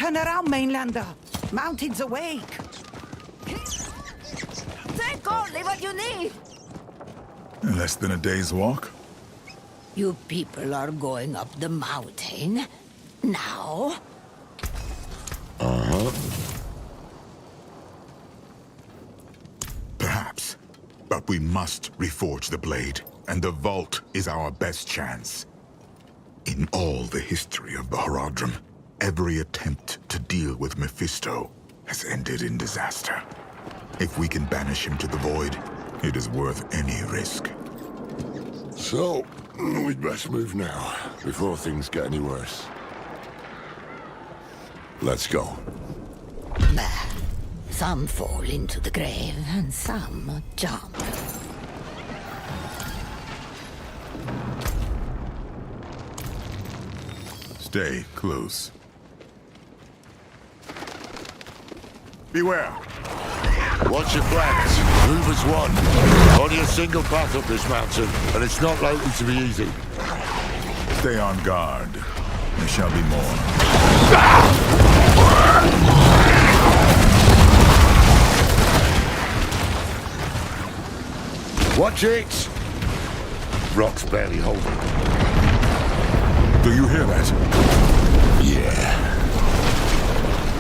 Turn around, Mainlander. Mountain's awake. Take only what you need. Less than a day's walk? You people are going up the mountain now? Perhaps. But we must reforge the blade, and the vault is our best chance. In all the history of the Horadrim, every attempt to deal with Mephisto has ended in disaster. If we can banish him to the void, it is worth any risk. So, we'd best move now, before things get any worse. Let's go. Some fall into the grave, and some jump. Stay close. Beware! Watch your flanks. Move as one. Only a single path up this mountain, and it's not likely to be easy. Stay on guard. There shall be more. Watch it! Rock's barely holding. Do you hear that? Yeah.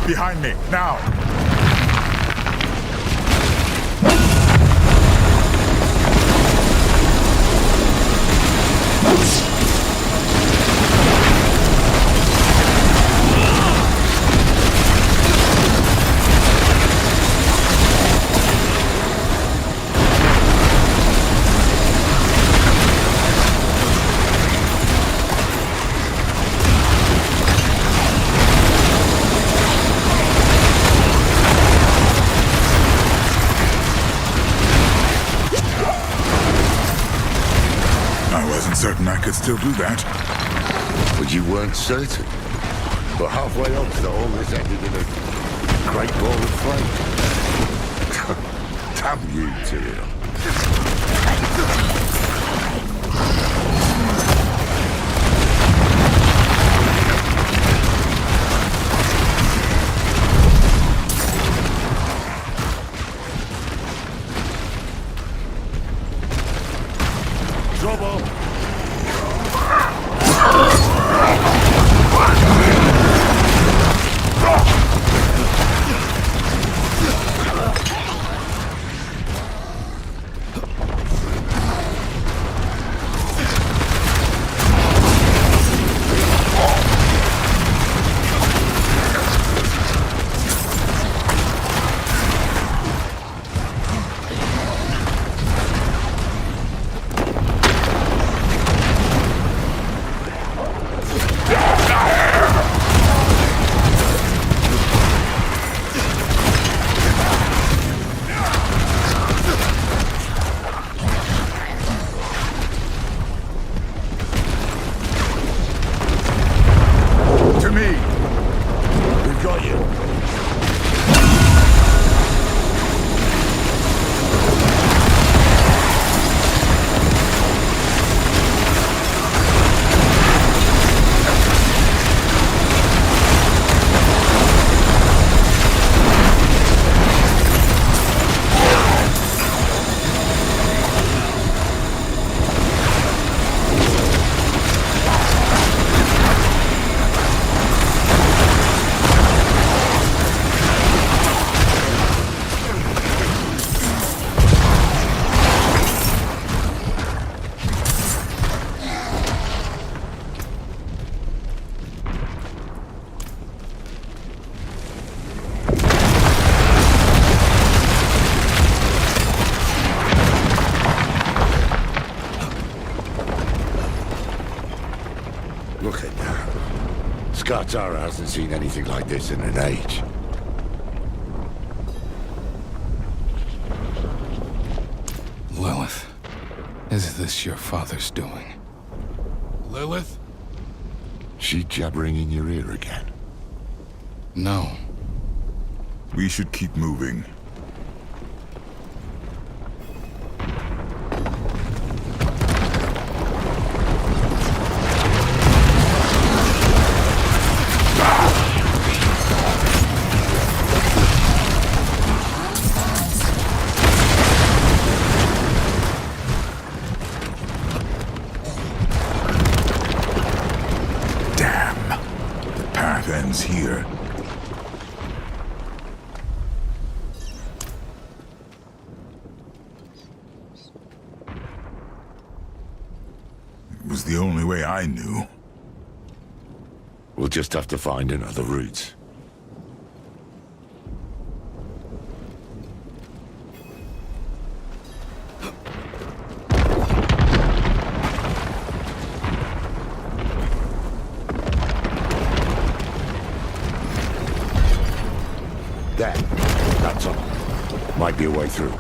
Behind me, now! Certain I could still do that. But you weren't certain. But halfway up to all this ended in a great ball of flame. Damn you, Tyrion. Trouble! Look at that. Skartara hasn't seen anything like this in an age. Lilith, is this your father's doing? Lilith? She jabbering in your ear again? No. We should keep moving. was here. It was the only way I knew. We'll just have to find another route. There. That's all. Might be a way through.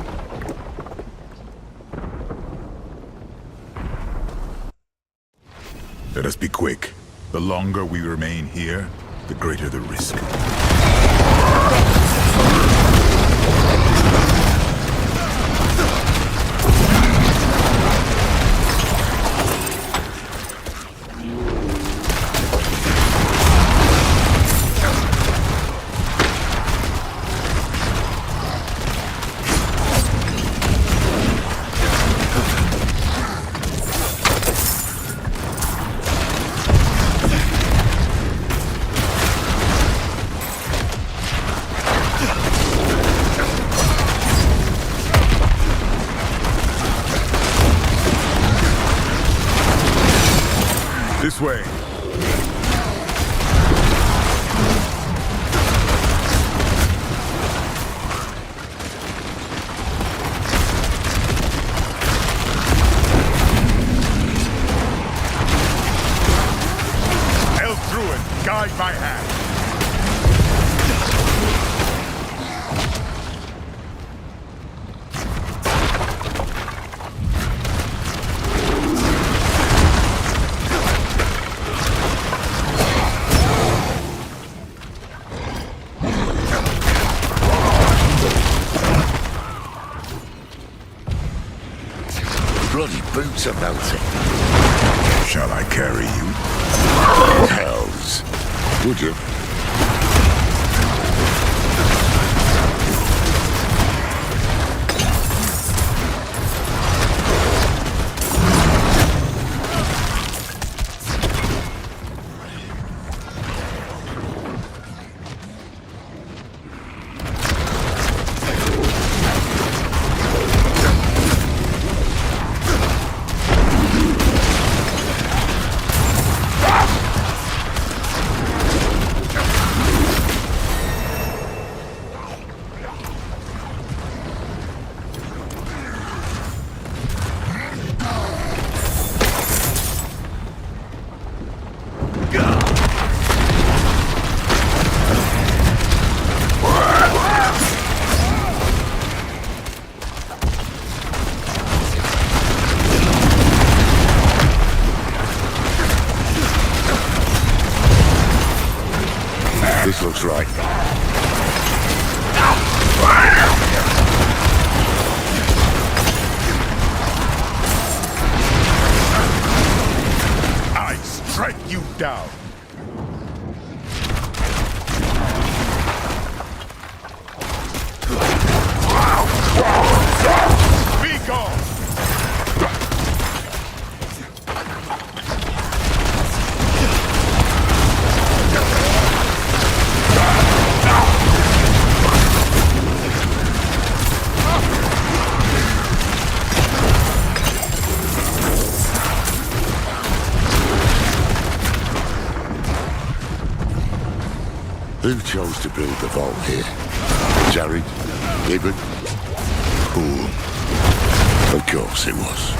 Let us be quick. The longer we remain here, the greater the risk. This way. Held through it. Guide my hand. Bloody boots are melting. Shall I carry you? Hells. Would you? This looks right. I strike you down. Be gone. Who chose to build the vault here? Jared? Ibn? Fool. Of course it was.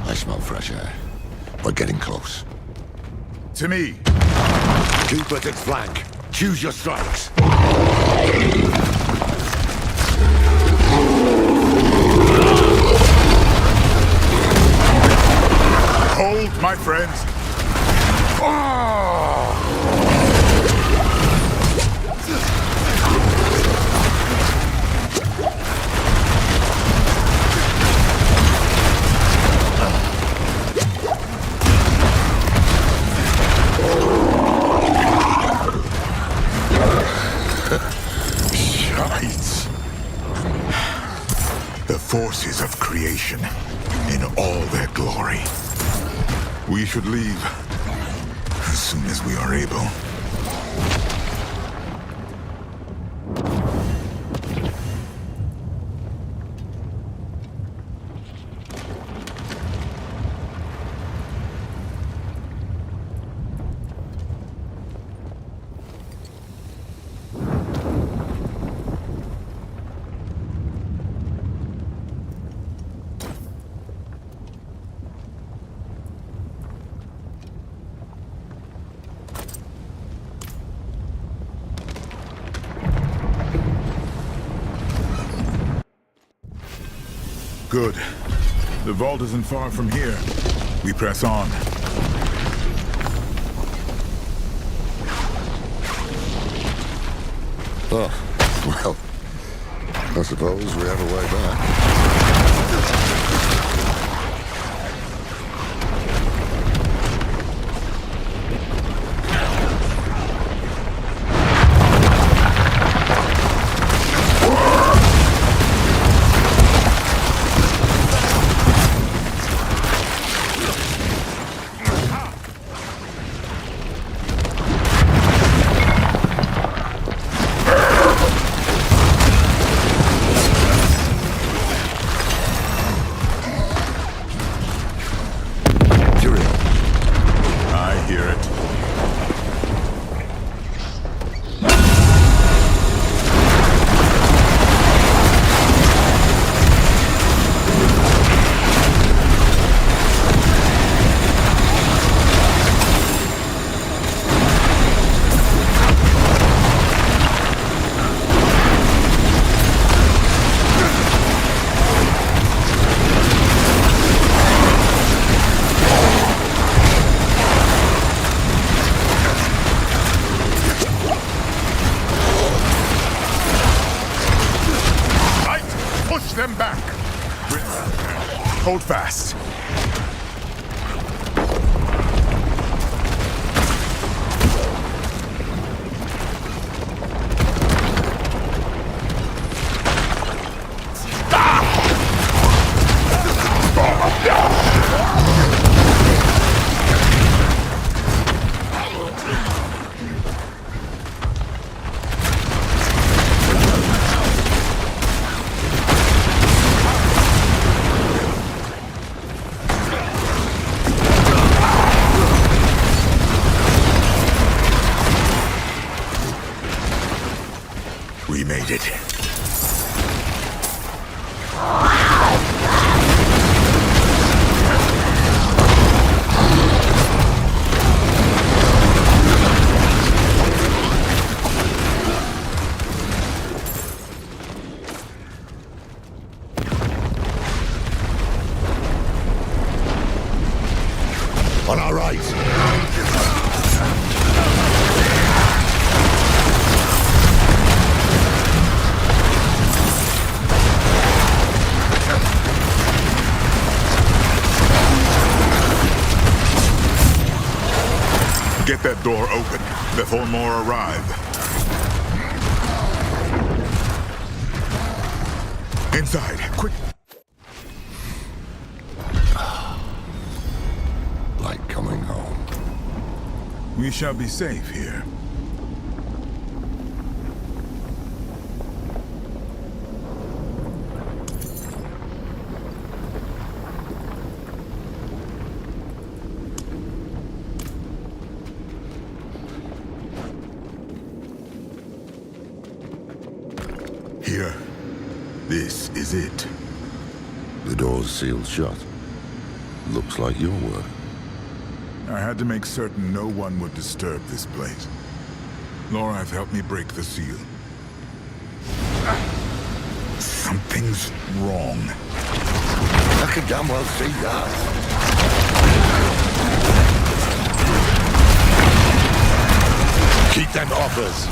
I smell fresh air. We're getting close. To me. Keep at its flank. Choose your strikes. Hold, my friends. Shite. The forces of creation in all their glory. We should leave as soon as we are able. Good. The vault isn't far from here. We press on. Oh, well, I suppose we have a way back. them back. Hold fast. We made it. On our right. Get that door open before more arrive. Inside, quick. Like coming home. We shall be safe here. Here. This is it. The door's sealed shut. Looks like your work. I had to make certain no one would disturb this place. Lorath helped me break the seal. Something's wrong. I can damn well see that. Keep them off us.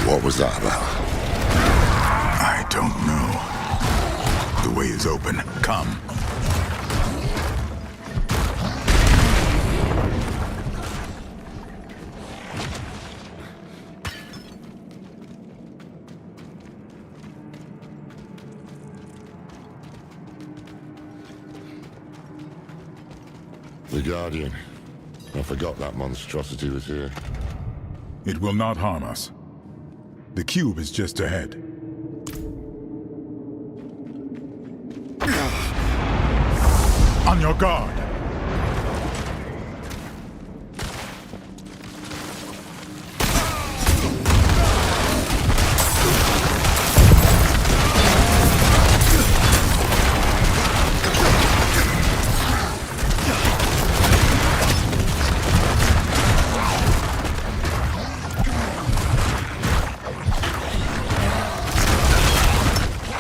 What was that about? I don't know. The way is open. Come. The Guardian. I forgot that monstrosity was here. It will not harm us. The cube is just ahead. On your guard!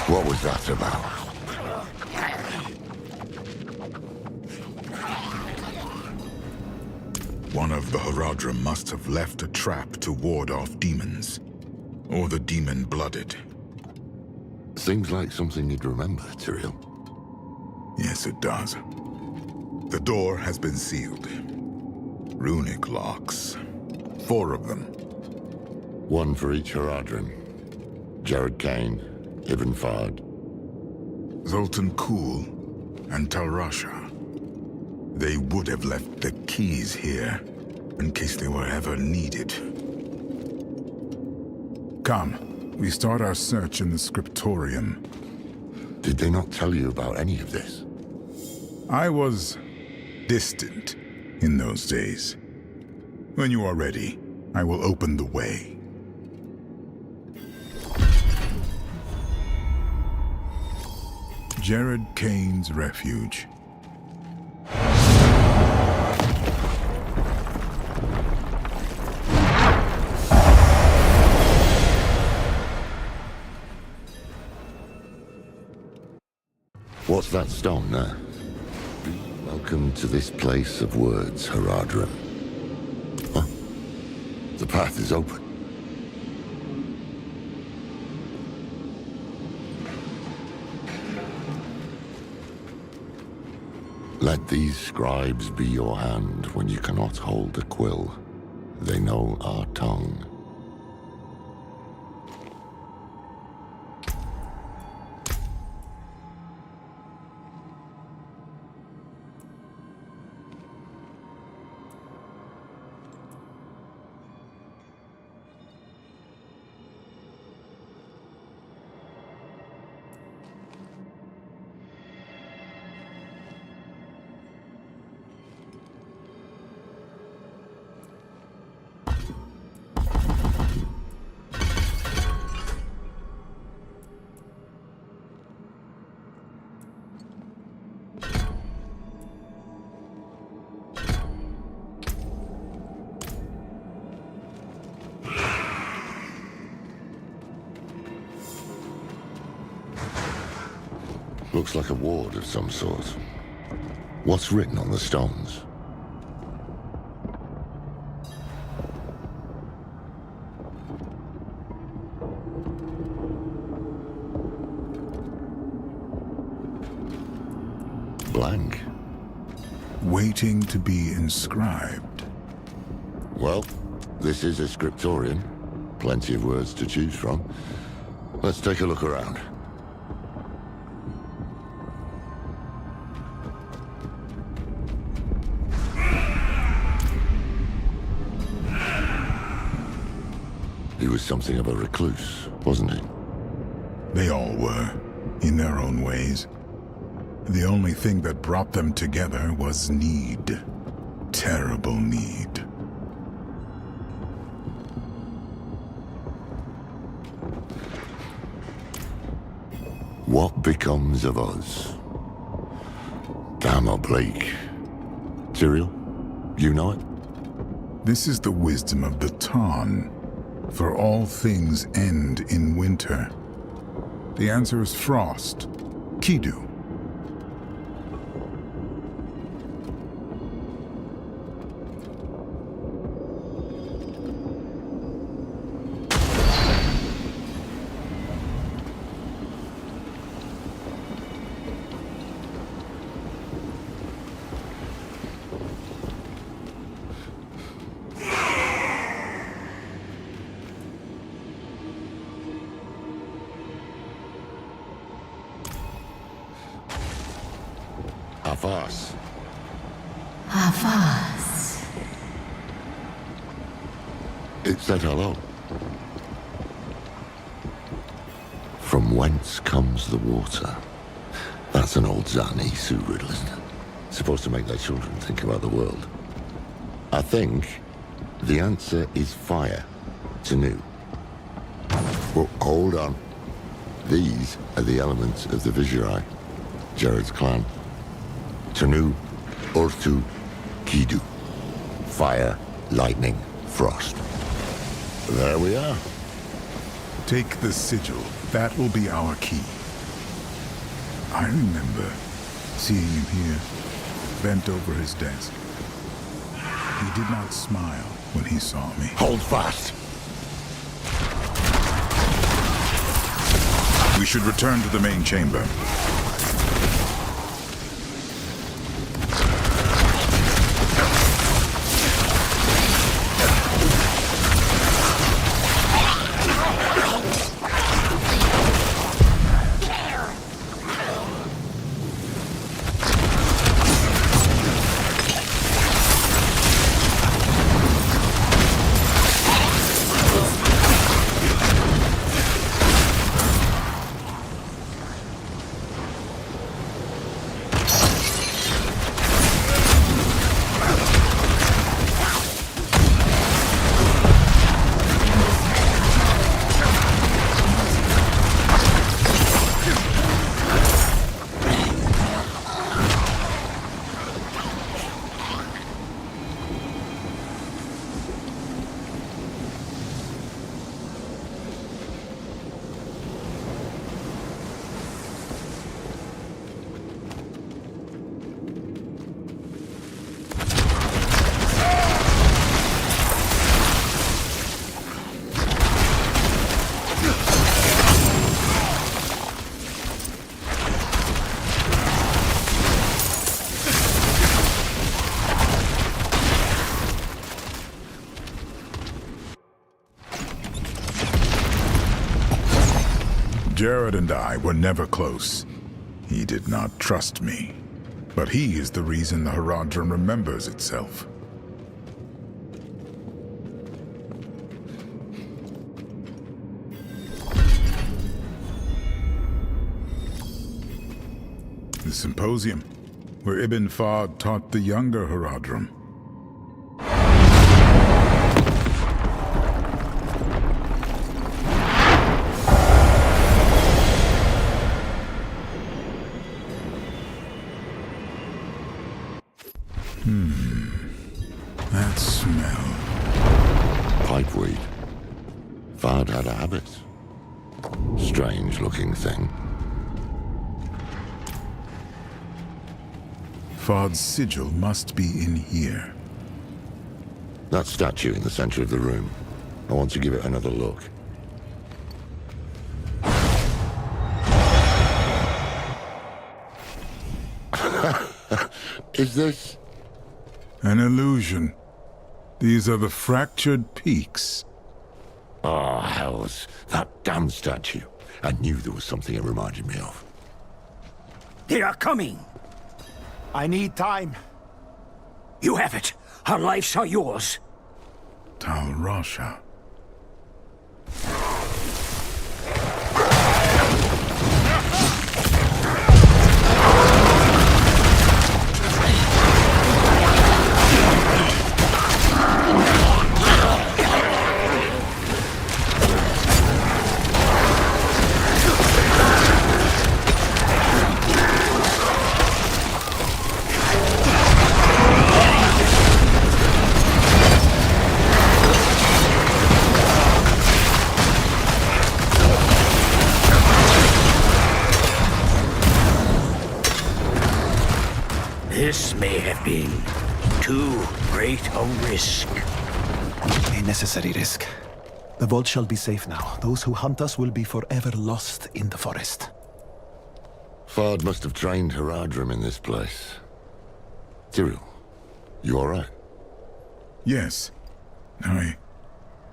What was that about? One of the Horadrim must have left a trap to ward off demons. Or the demon-blooded. Seems like something you'd remember, Tyrael. Yes, it does. The door has been sealed. Runic locks. 4 of them. One for each Horadrim. Jared Kane, Ibn Fard. Zoltan Kuhl and Talrasha. They would have left the keys here, in case they were ever needed. Come, we start our search in the scriptorium. Did they not tell you about any of this? I was distant in those days. When you are ready, I will open the way. Jared Kane's refuge. What's that stone there? Welcome to this place of words, Horadrim. Huh? The path is open. Let these scribes be your hand when you cannot hold a quill. They know our tongue. Looks like a ward of some sort. What's written on the stones? Blank. Waiting to be inscribed. Well, this is a scriptorium. Plenty of words to choose from. Let's take a look around. was something of a recluse, wasn't he? They all were, in their own ways. The only thing that brought them together was need. Terrible need. What becomes of us? Damn oblique. Tyrael, you know it? This is the wisdom of the Tarn. For all things end in winter. The answer is frost. Kidu. Avas. Avas. It said hello. From whence comes the water? That's an old Zanisu riddle, isn't it? Supposed to make their children think about the world. I think the answer is fire. Tanu. Well, hold on. These are the elements of the Visurai, Jared's clan. Tanu, Ortu, Kidu. Fire, lightning, frost. There we are. Take the sigil. That will be our key. I remember seeing him here, bent over his desk. He did not smile when he saw me. Hold fast. We should return to the main chamber. Jared and I were never close. He did not trust me. But he is the reason the Haradrim remembers itself. The symposium, where Ibn Fahd taught the younger Haradrim. That smell. Pipeweed. Fahd had a habit. Strange looking thing. Fahd's sigil must be in here. That statue in the center of the room. I want to give it another look. Is this? An illusion. These are the fractured peaks. Oh, hells. That damn statue. I knew there was something it reminded me of. They are coming. I need time. You have it. Our lives are yours. Tal Rasha. may have been too great a risk. A necessary risk. The vault shall be safe now. Those who hunt us will be forever lost in the forest. Fard must have trained Haradrim in this place. Cyril, you alright? Yes. I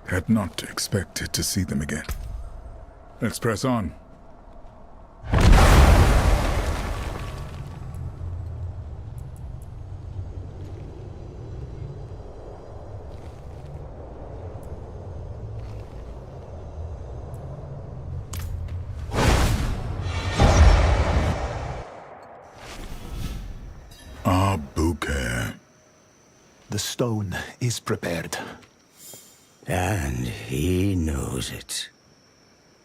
had not expected to see them again. Let's press on. The stone is prepared. And he knows it.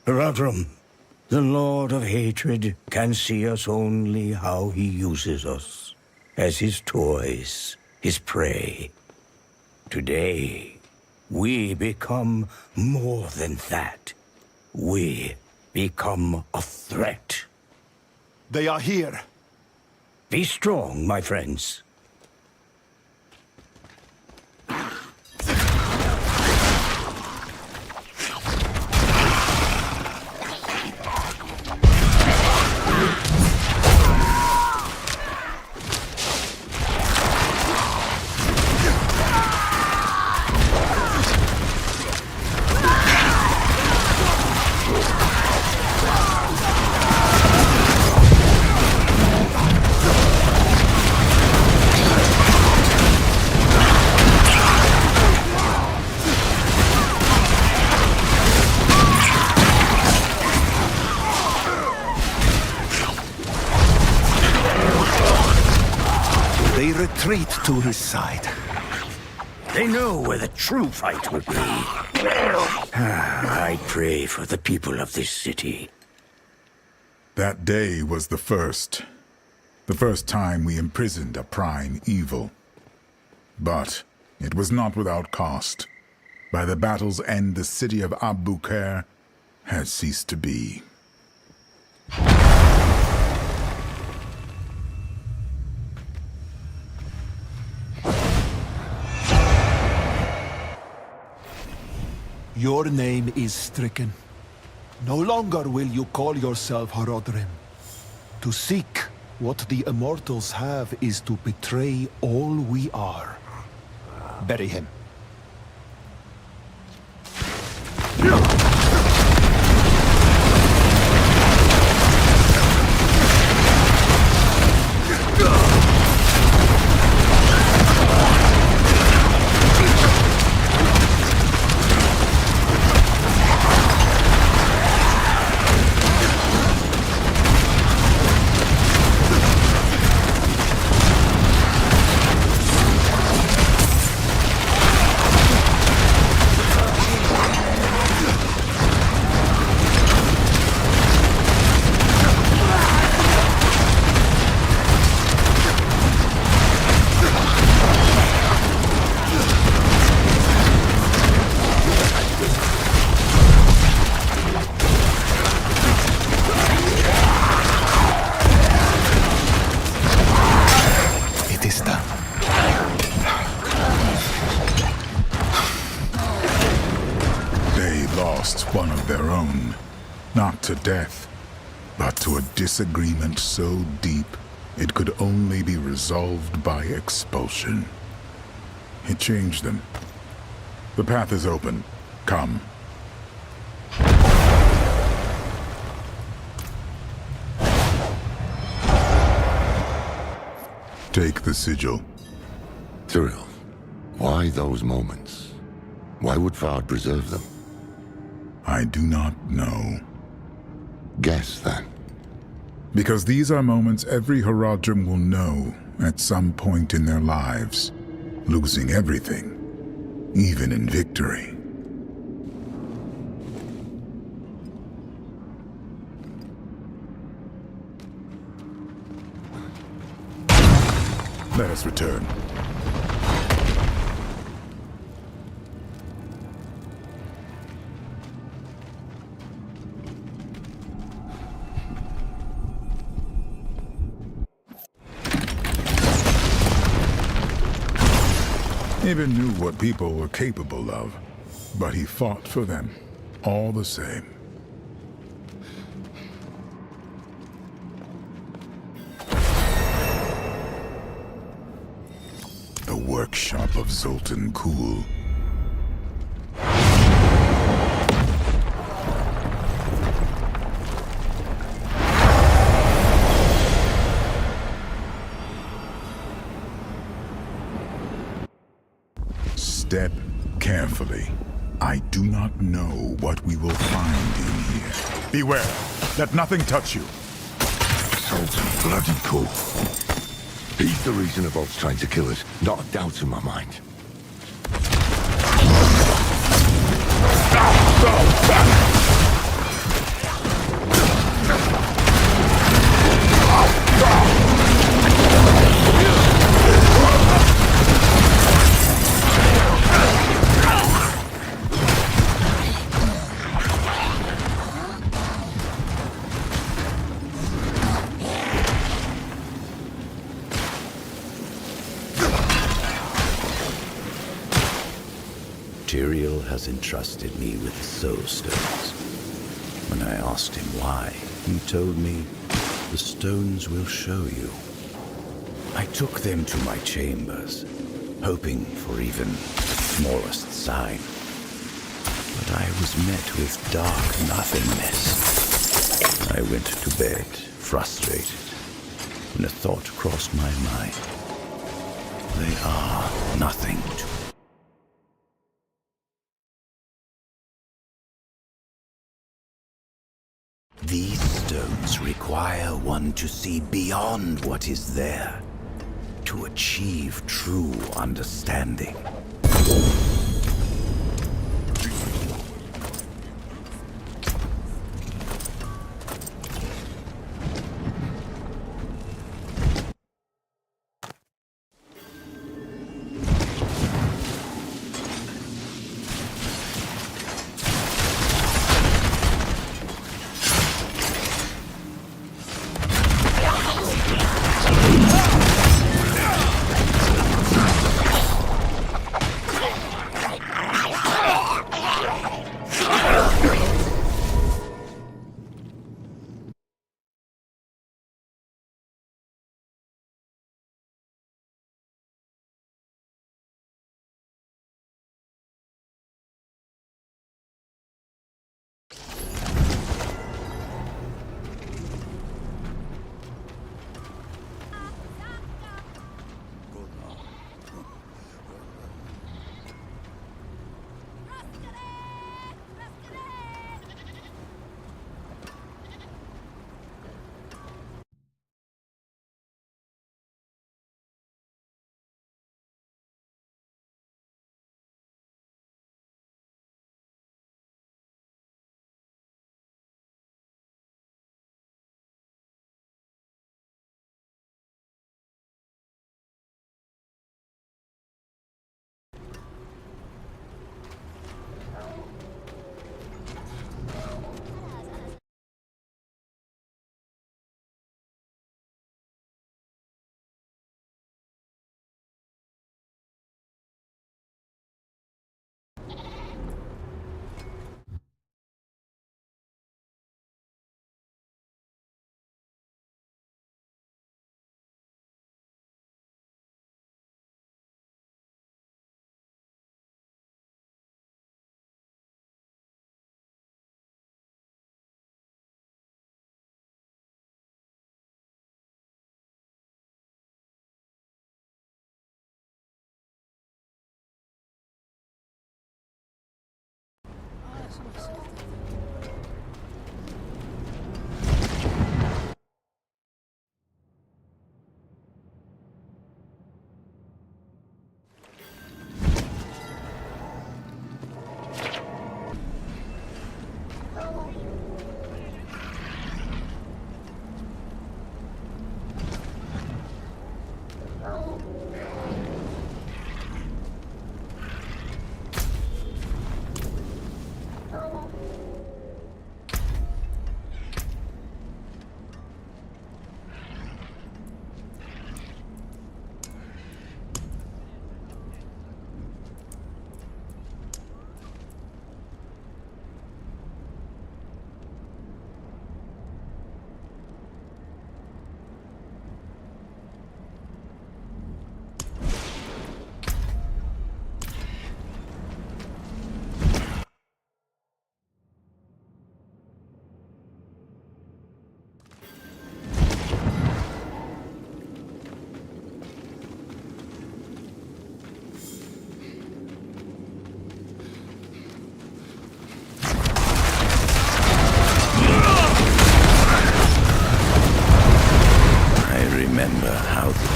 Haradrim, the Lord of Hatred, can see us only how he uses us. As his toys, his prey. Today, we become more than that. We become a threat. They are here. Be strong, my friends. They retreat to his side. They know where the true fight will be. I pray for the people of this city. That day was the first. The first time we imprisoned a prime evil. But it was not without cost. By the battle's end, the city of Abu Khair has ceased to be. Your name is stricken. No longer will you call yourself Haradrim. To seek what the immortals have is to betray all we are. Bury him. One of their own, not to death, but to a disagreement so deep it could only be resolved by expulsion. It changed them. The path is open. Come. Take the sigil. Cyril, why those moments? Why would Fard preserve them? I do not know. Guess, then. Because these are moments every Haradrim will know at some point in their lives, losing everything, even in victory. Let us return. Even knew what people were capable of, but he fought for them, all the same. The workshop of Zoltan Kuhl. Step carefully. I do not know what we will find in here. Beware! Let nothing touch you! Zoltan bloody cool. He's the reason Evolve's trying to kill us. Not a doubt in my mind. Tyrael has entrusted me with the Soul Stones. When I asked him why, he told me, the stones will show you. I took them to my chambers, hoping for even the smallest sign. But I was met with dark nothingness. I went to bed, frustrated, when a thought crossed my mind. They are nothing to These stones require one to see beyond what is there, to achieve true understanding.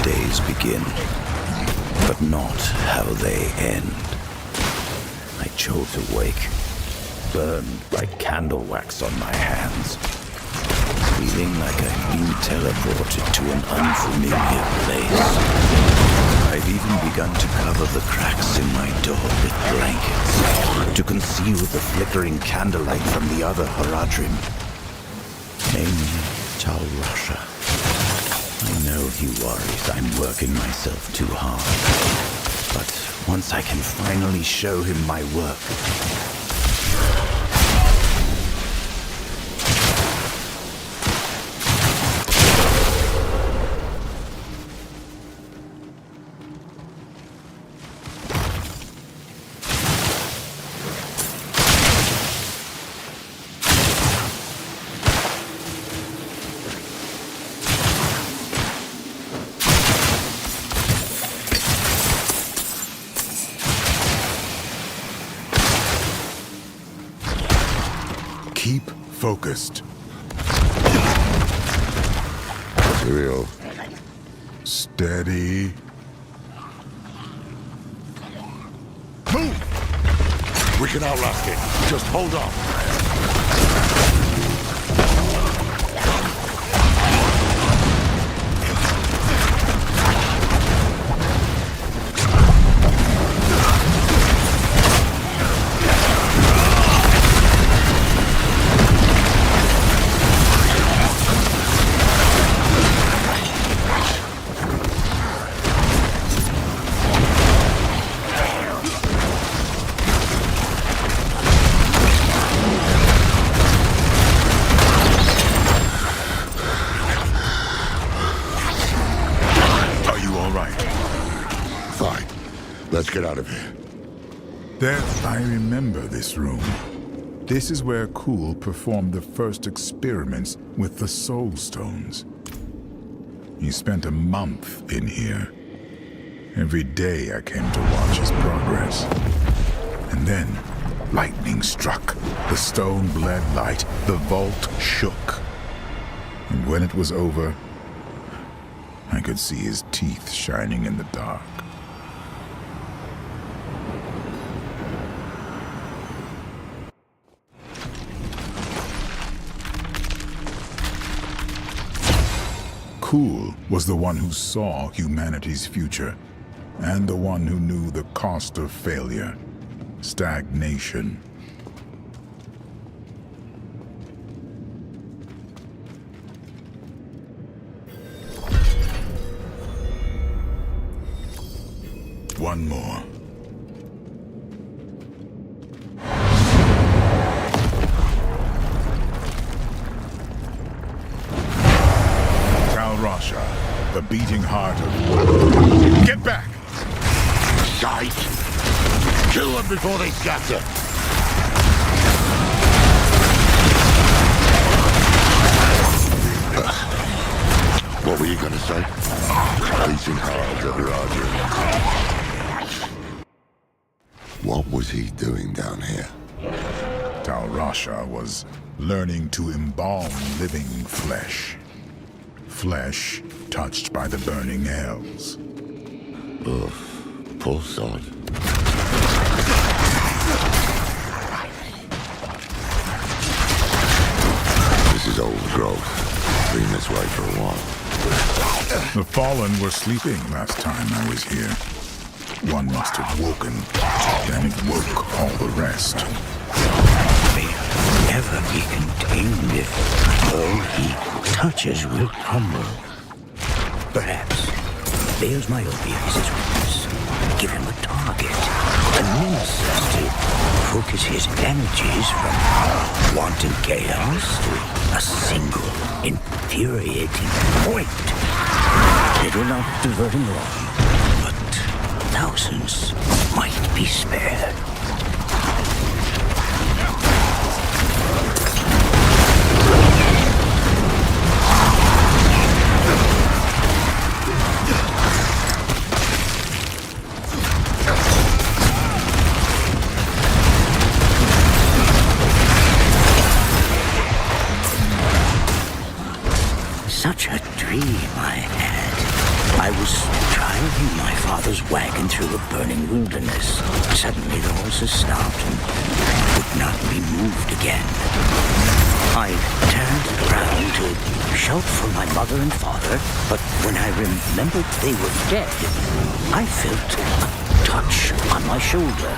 days begin, but not how they end. I chose to wake, burned by candle wax on my hands, feeling like I've been teleported to an unfamiliar place. I've even begun to cover the cracks in my door with blankets to conceal the flickering candlelight from the other Haradrim, namely Tal Rasha. I know he worries I'm working myself too hard, but once I can finally show him my work, Keep focused. Cheerio. Steady. Move! We can outlast it. Just hold on. Let's get out of here. I remember this room. This is where Kuhl performed the first experiments with the Soul Stones. He spent a month in here. Every day I came to watch his progress. And then, lightning struck. The stone bled light. The vault shook. And when it was over, I could see his teeth shining in the dark. Kuhl was the one who saw humanity's future, and the one who knew the cost of failure, stagnation. One more. Rasha, the beating heart of... Get back! Shite! Kill them before they scatter! What were you gonna say? Beating heart of Roger. What was he doing down here? Tal Rasha was learning to embalm living flesh. Flesh touched by the burning hells. Ugh, poor sod. This is old growth. Been this way for a while. The Fallen were sleeping last time I was here. One must have woken, then it woke all the rest. They'll never be contained if all he touches will crumble. Perhaps Bale's myopia is his weakness. Give him a target, a nemesis to focus his energies from wanton chaos to a single infuriating point. It will not divert him long, but thousands might be spared. Such a dream I had. I I was driving my father's wagon through a burning wilderness. Suddenly the horses stopped and could not be moved again. I turned around to shout for my mother and father, but when I remembered they were dead, I felt a touch on my shoulder.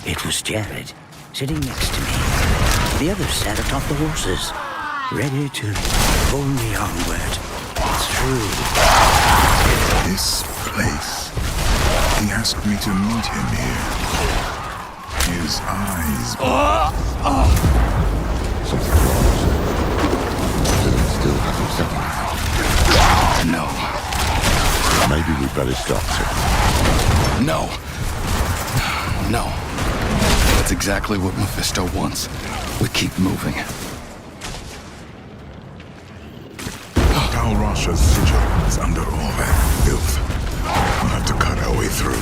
It was Jared, sitting next to me. The others sat atop the horses, ready to pull me onward through. This place. He asked me to meet him here. His eyes. Something wrong, sir. Does it still have himself? No. Maybe we'd better stop, sir. No. No. That's exactly what Mephisto wants. We keep moving. Al Rasha's sigil is under all that filth. We'll have to cut our way through.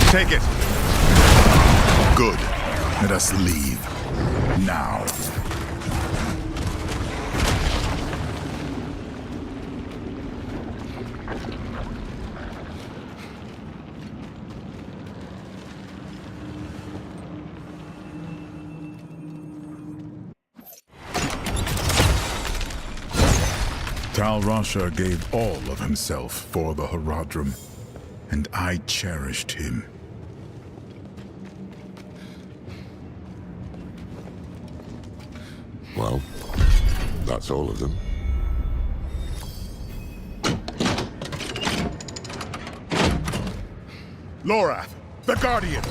Take it. Good. Let us leave. Now. Tal Rasha gave all of himself for the Horadrim, and I cherished him. Well, that's all of them. Lorath, the Guardian!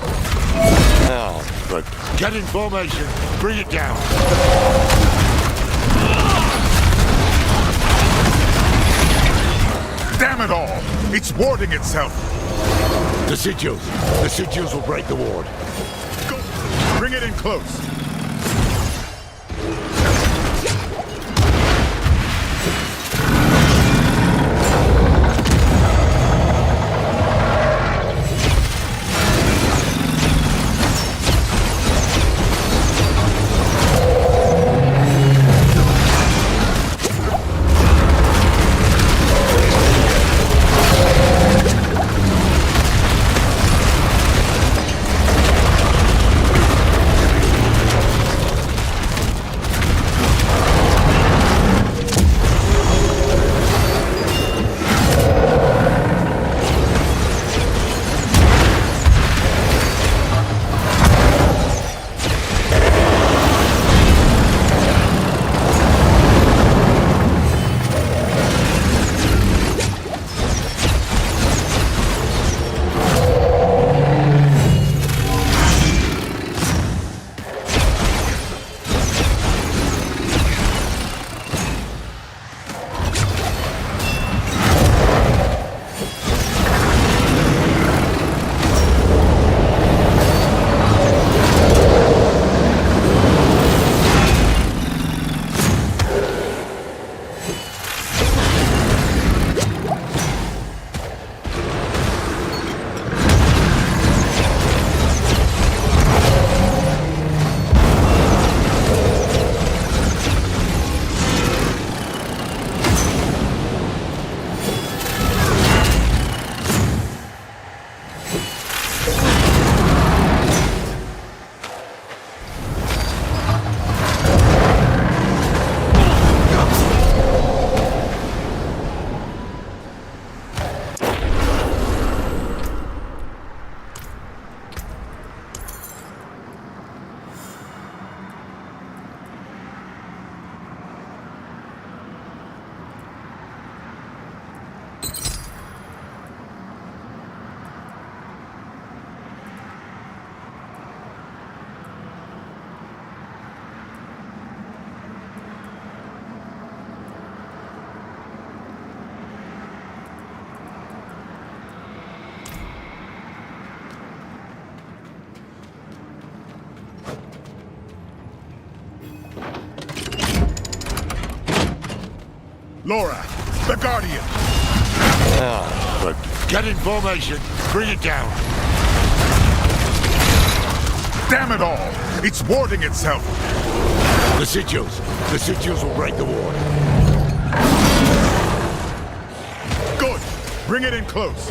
Oh, but get in formation. Bring it down. Damn it all! It's warding itself! The sigils. The sigils will break the ward. Go! Bring it in close! Laura, the Guardian! But get in formation. Bring it down. Damn it all! It's warding itself! The sigils! The sigils will break the ward. Good! Bring it in close!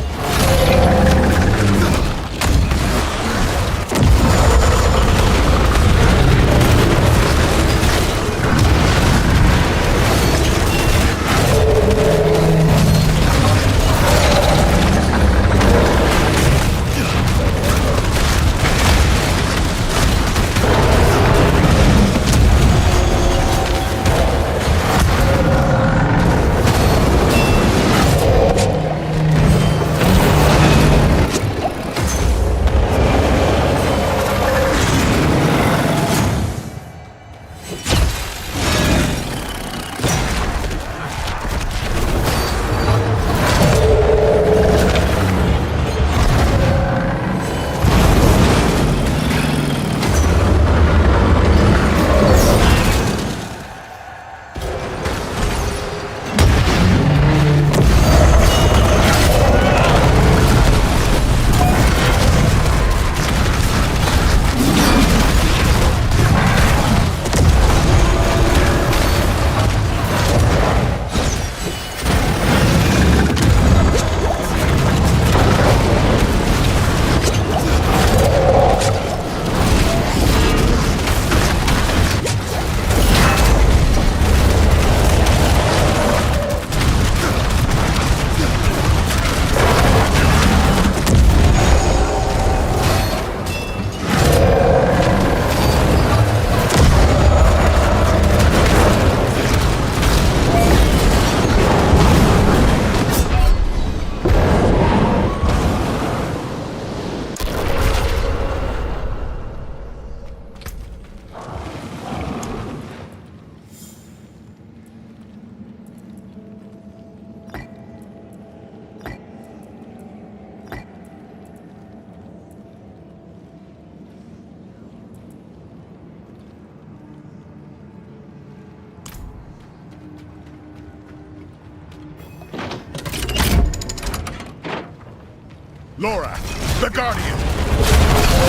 Laura, the Guardian!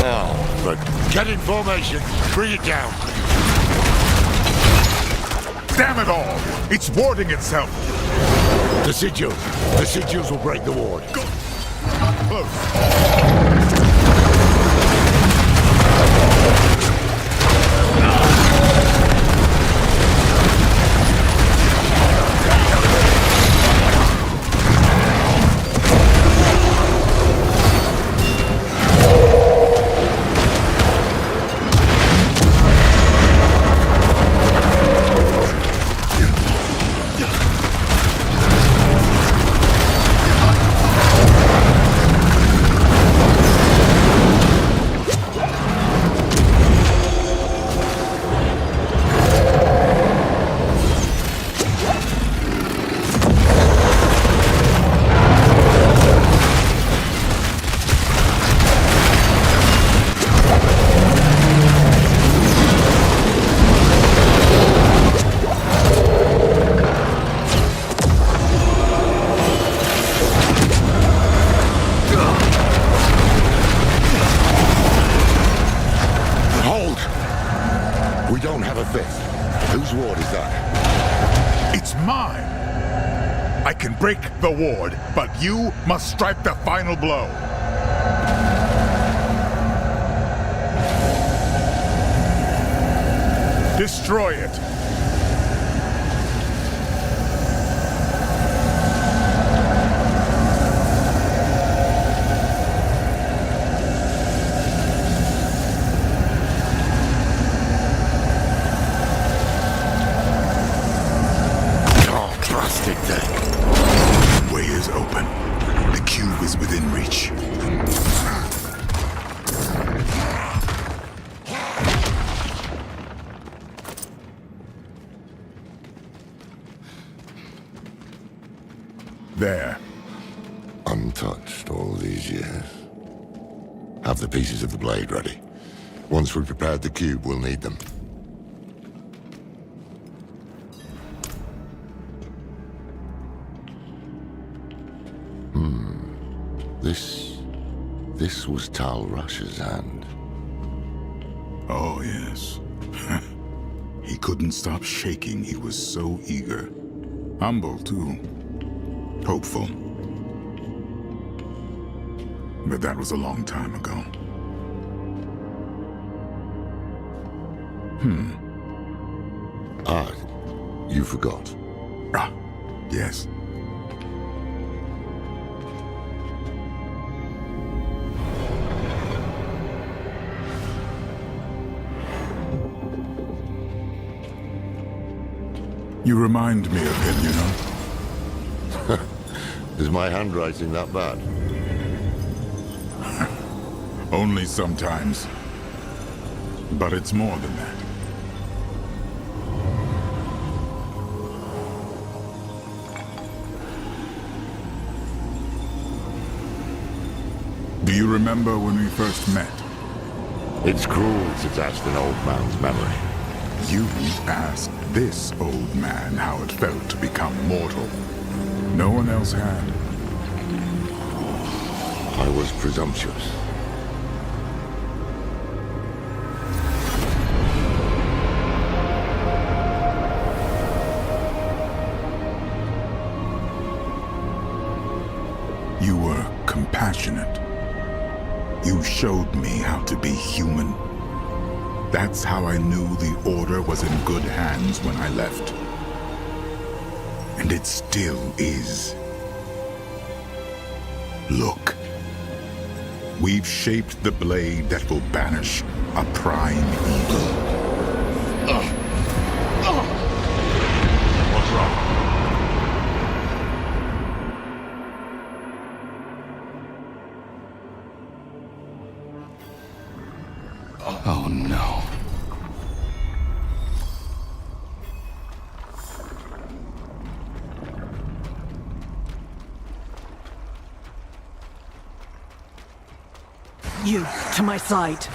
Oh, but get in formation. Bring it down. Damn it all! It's warding itself! The sigils. The sigils will break the ward. Go! Close. I can break the ward, but you must strike the final blow. Destroy it. Way is open. The cube is within reach. There. Untouched all these years. Have the pieces of the blade ready. Once we've prepared the cube, we'll need them. This was Tal Rush's hand. Oh, yes. He couldn't stop shaking. He was so eager. Humble, too. Hopeful. But that was a long time ago. Ah, you forgot. Ah, yes. You remind me of him, you know? Is my handwriting that bad? Only sometimes. But it's more than that. Do you remember when we first met? It's cruel to test an old man's memory. You asked this old man how it felt to become mortal. No one else had. I was presumptuous. You were compassionate. You showed me how to be human. That's how I knew the Order was in good hands when I left. And it still is. Look. We've shaped the blade that will banish a prime evil. What's wrong? Oh no. You, to my side.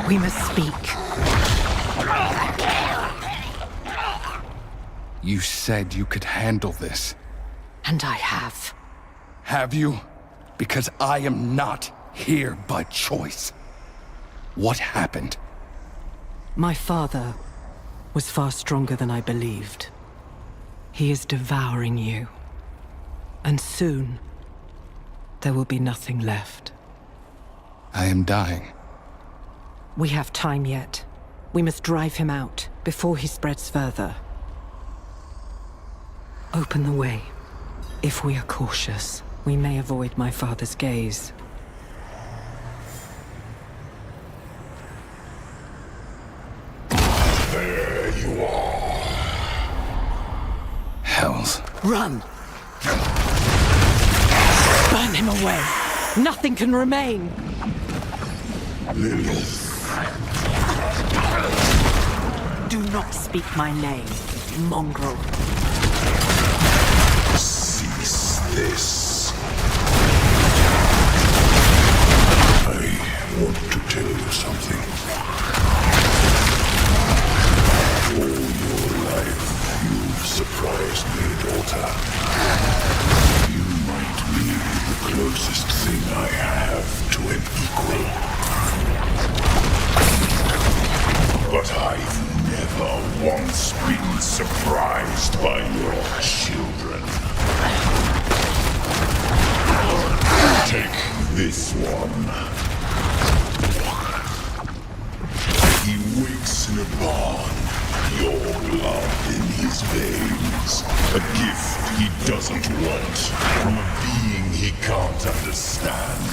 We must speak. You said you could handle this. And I have. Have you? Because I am not here by choice. What happened? My father was far stronger than I believed. He is devouring you. And soon, there will be nothing left. I am dying. We have time yet. We must drive him out before he spreads further. Open the way. If we are cautious, we may avoid my father's gaze. There you are. Hells. Run! Burn him away! Nothing can remain! Lilith. Do not speak my name, mongrel. Cease this. I want to tell you something. All your life, you've surprised me, daughter. You might be the closest thing I have to an equal. But I've never once been surprised by your children. Take this one. He wakes in a barn, your blood in his his veins. A gift he doesn't want from a being he can't understand.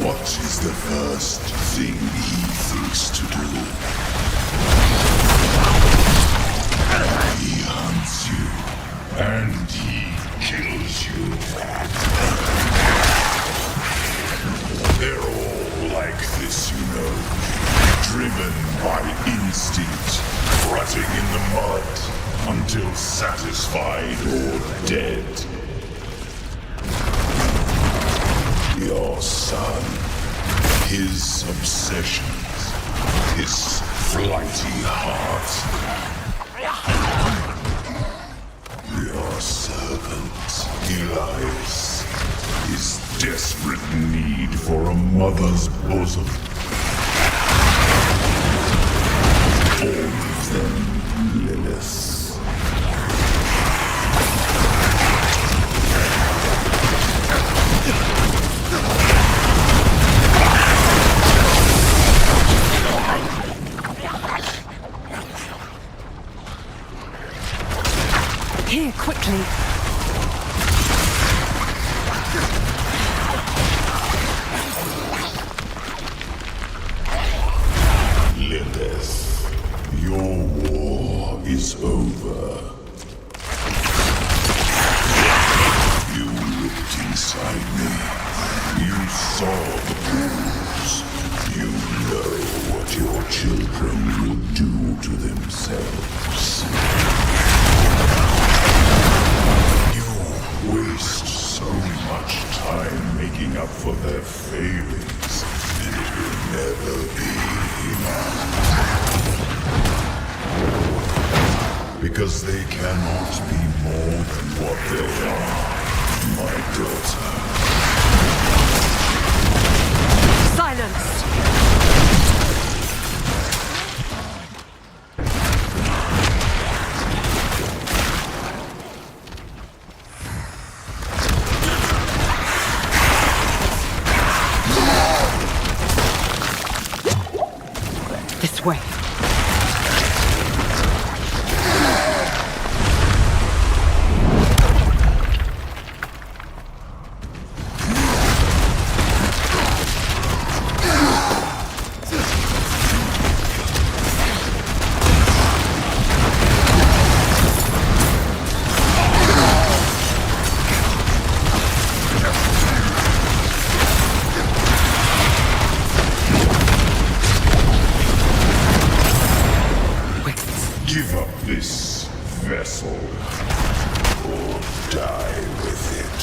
What is the first thing he thinks to do? He hunts you, and he kills you. They're all like this, you know. Driven by instinct, rotting in the mud until satisfied or dead. Your son, his obsessions, his flighty heart. Your servant, Elias, his desperate need for a mother's bosom. All of them, Lilith. Here, quickly. Lilith, your war is over. You looked inside me. You saw the bruise. You know what your children will do to themselves. You waste so much time making up for their failings, and it will never be enough. Because they cannot be more than what they are, my daughter. Silence! This way. Give up this vessel, or die with it.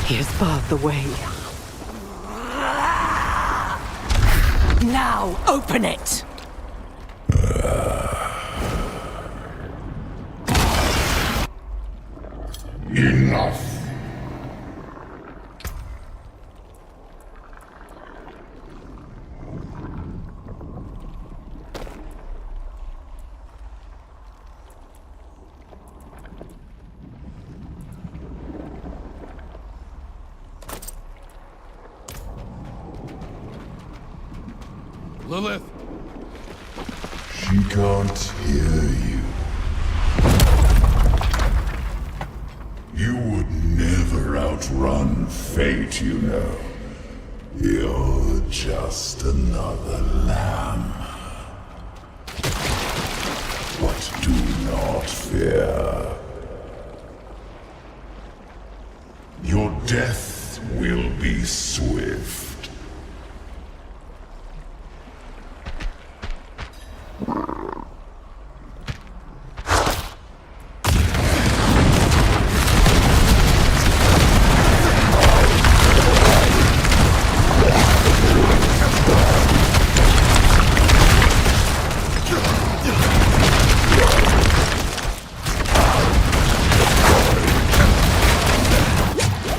He has barred the way. Now, open it! Enough! Lilith! She can't hear you. You would never outrun fate, you know. You're just another lamb. But do not fear. Your death will be swift.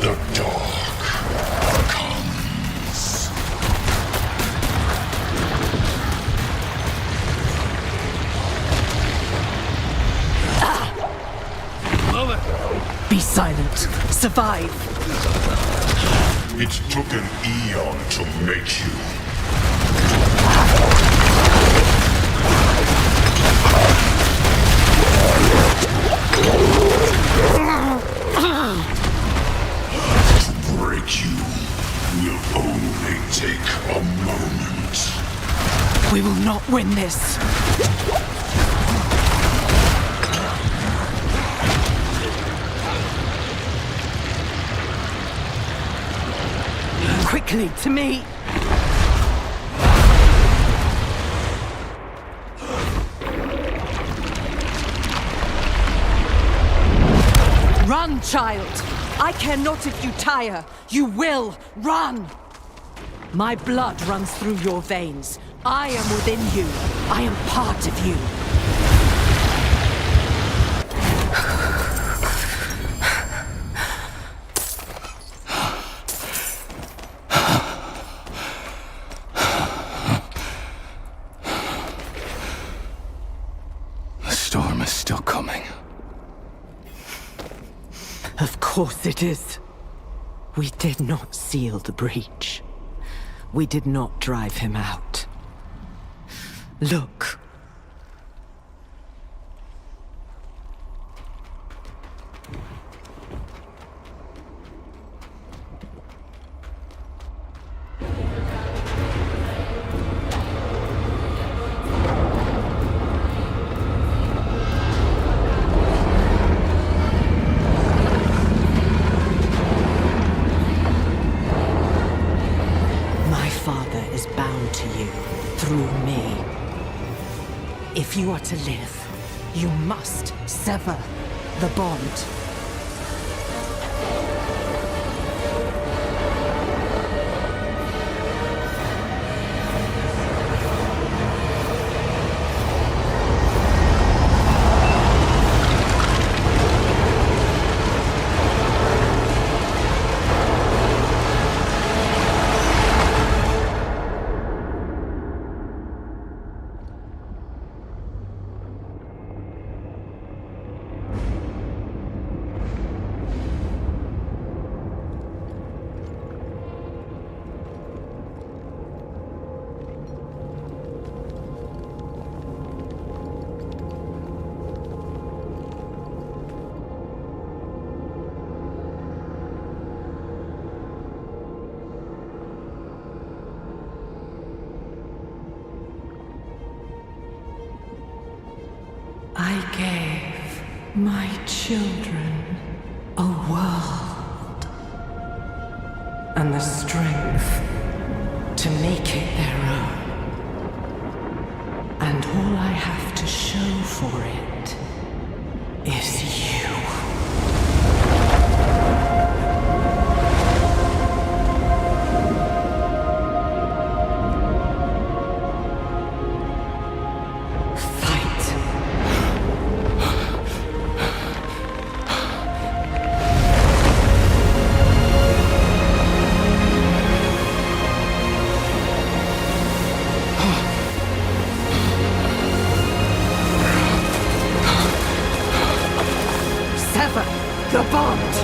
The dark comes. Be silent. Survive. It took an eon to make you. win this. Quickly, to me! Run, child! I care not if you tire. You will run! My blood runs through your veins. I am within you. I am part of you. The storm is still coming. Of course it is. We did not seal the breach. We did not drive him out. Look. If you are to live, you must sever the bond. I gave my children a world and the strength to make it their own. And all I have to show for it is you. The bond!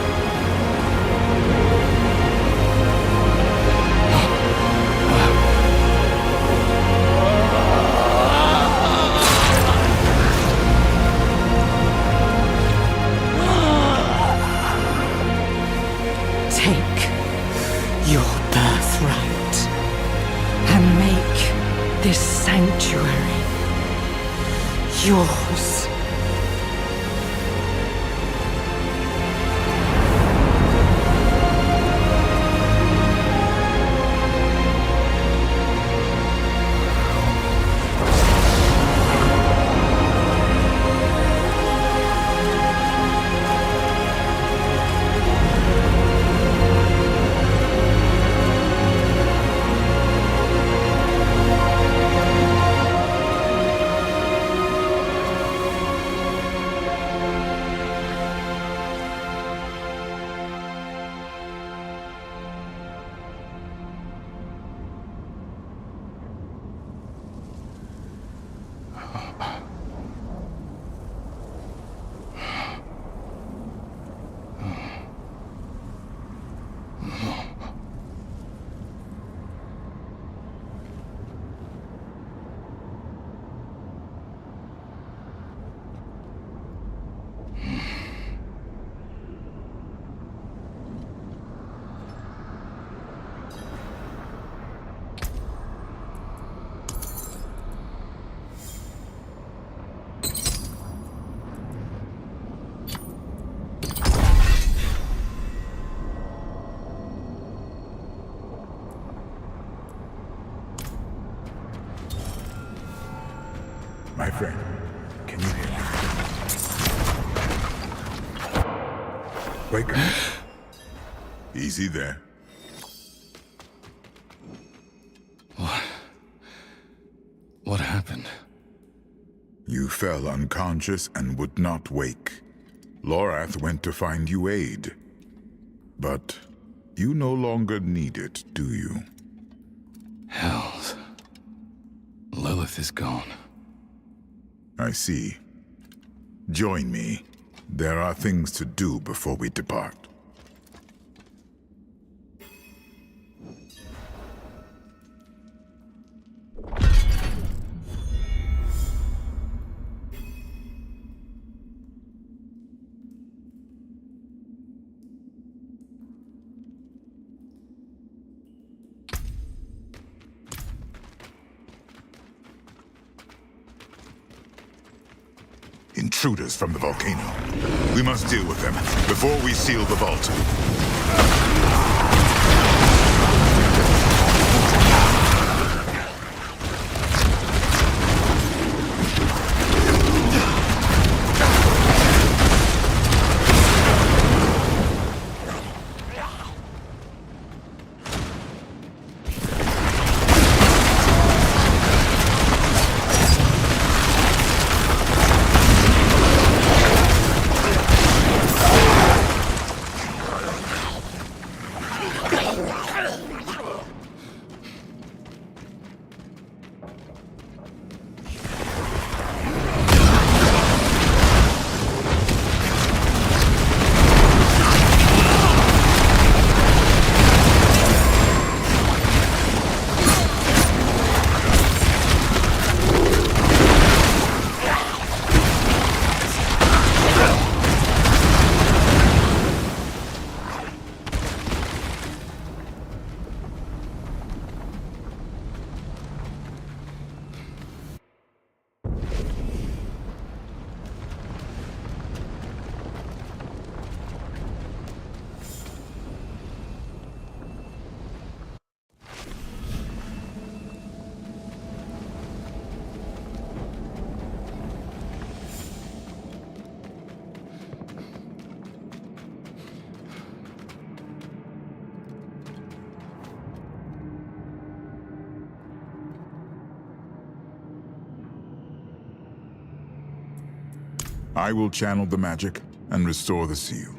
Take your birthright and make this sanctuary yours. My friend, can you hear me? Wake up. Easy there. What happened? You fell unconscious and would not wake. Lorath went to find you aid. But you no longer need it, do you? Hells. Lilith is gone. I see. Join me. There are things to do before we depart. Intruders from the volcano. We must deal with them before we seal the vault. I will channel the magic and restore the seal.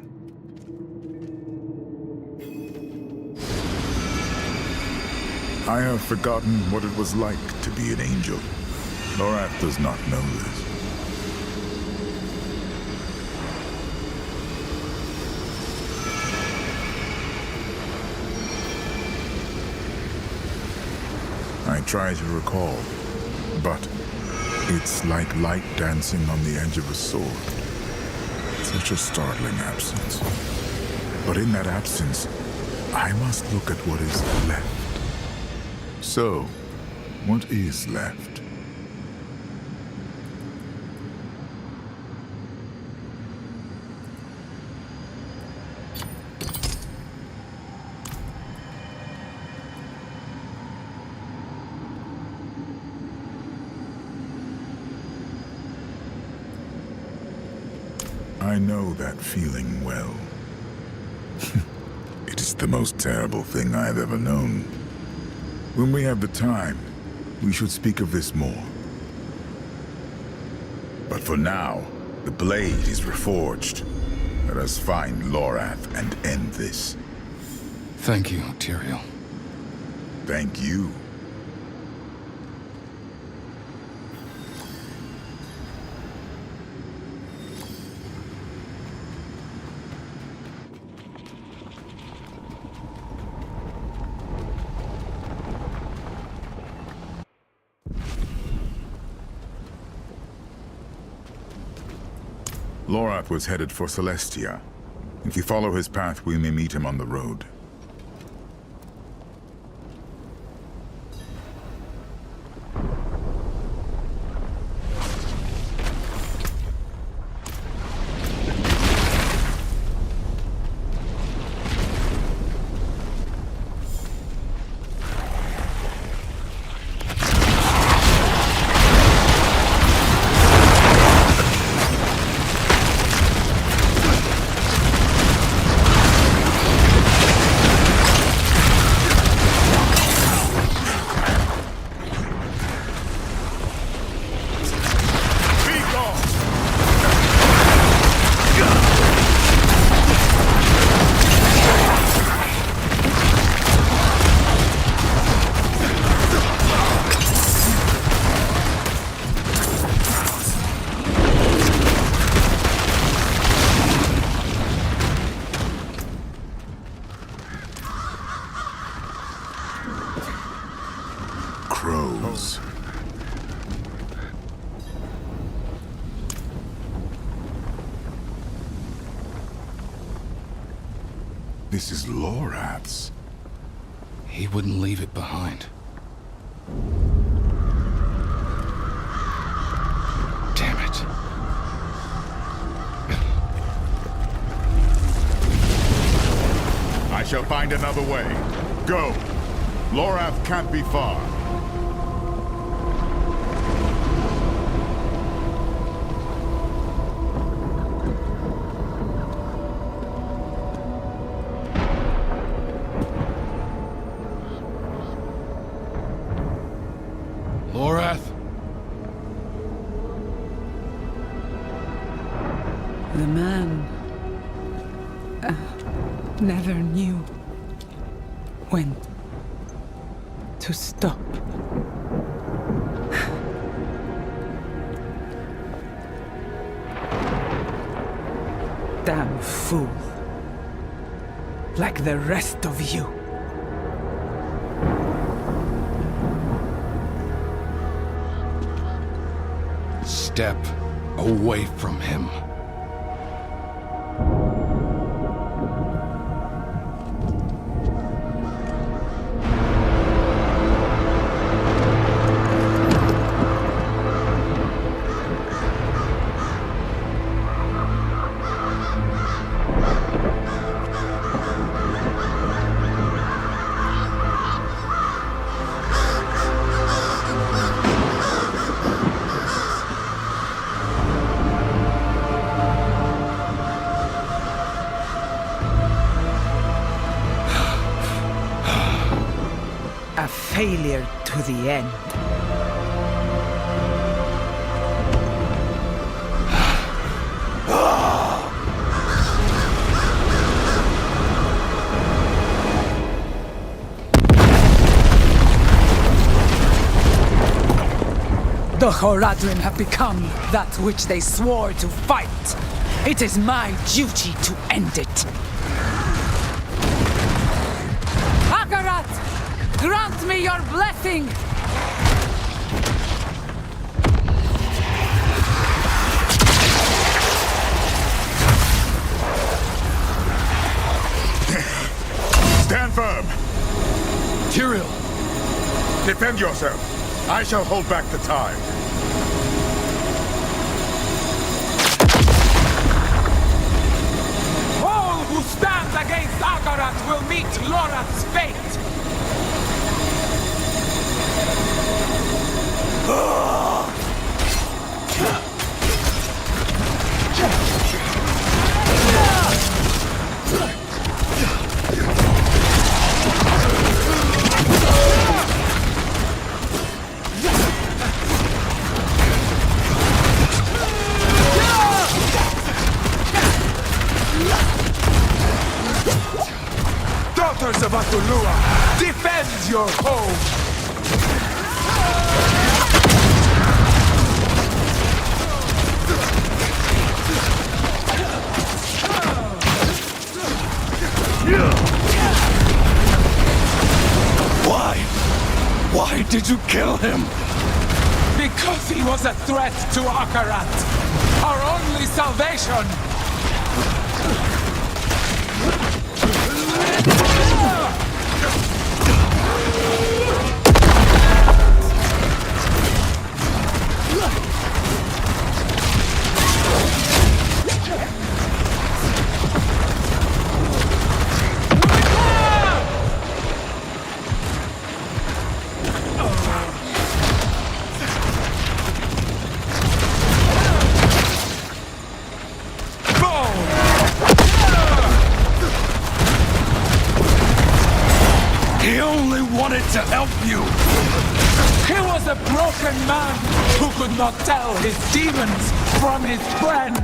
I have forgotten what it was like to be an angel. Lorath does not know this. I try to recall, but it's like light dancing on the edge of a sword. Such a startling absence. But in that absence, I must look at what is left. So, what is left? I know that feeling well. It is the most terrible thing I have ever known. When we have the time, we should speak of this more. But for now, the blade is reforged. Let us find Lorath and end this. Thank you, Tyrael. Thank you. Lorath was headed for Celestia. If you follow his path, we may meet him on the road. This is Lorath's. He wouldn't leave it behind. Damn it. I shall find another way. Go. Lorath can't be far. Lorath? The man never knew when to stop. Damn fool. Like the rest of you. Step away from him. A failure to the end. The Horadrim have become that which they swore to fight. It is my duty to end it. Akarat! Grant me your blessing! Stand firm! Tyrael! Defend yourself! I shall hold back the tide. All who stand against Akarat will meet Lorath's fate! Daughters of Atulua, defend your home! Why did you kill him? Because he was a threat to Akarat, our only salvation! To help you! He was a broken man who could not tell his demons from his friends!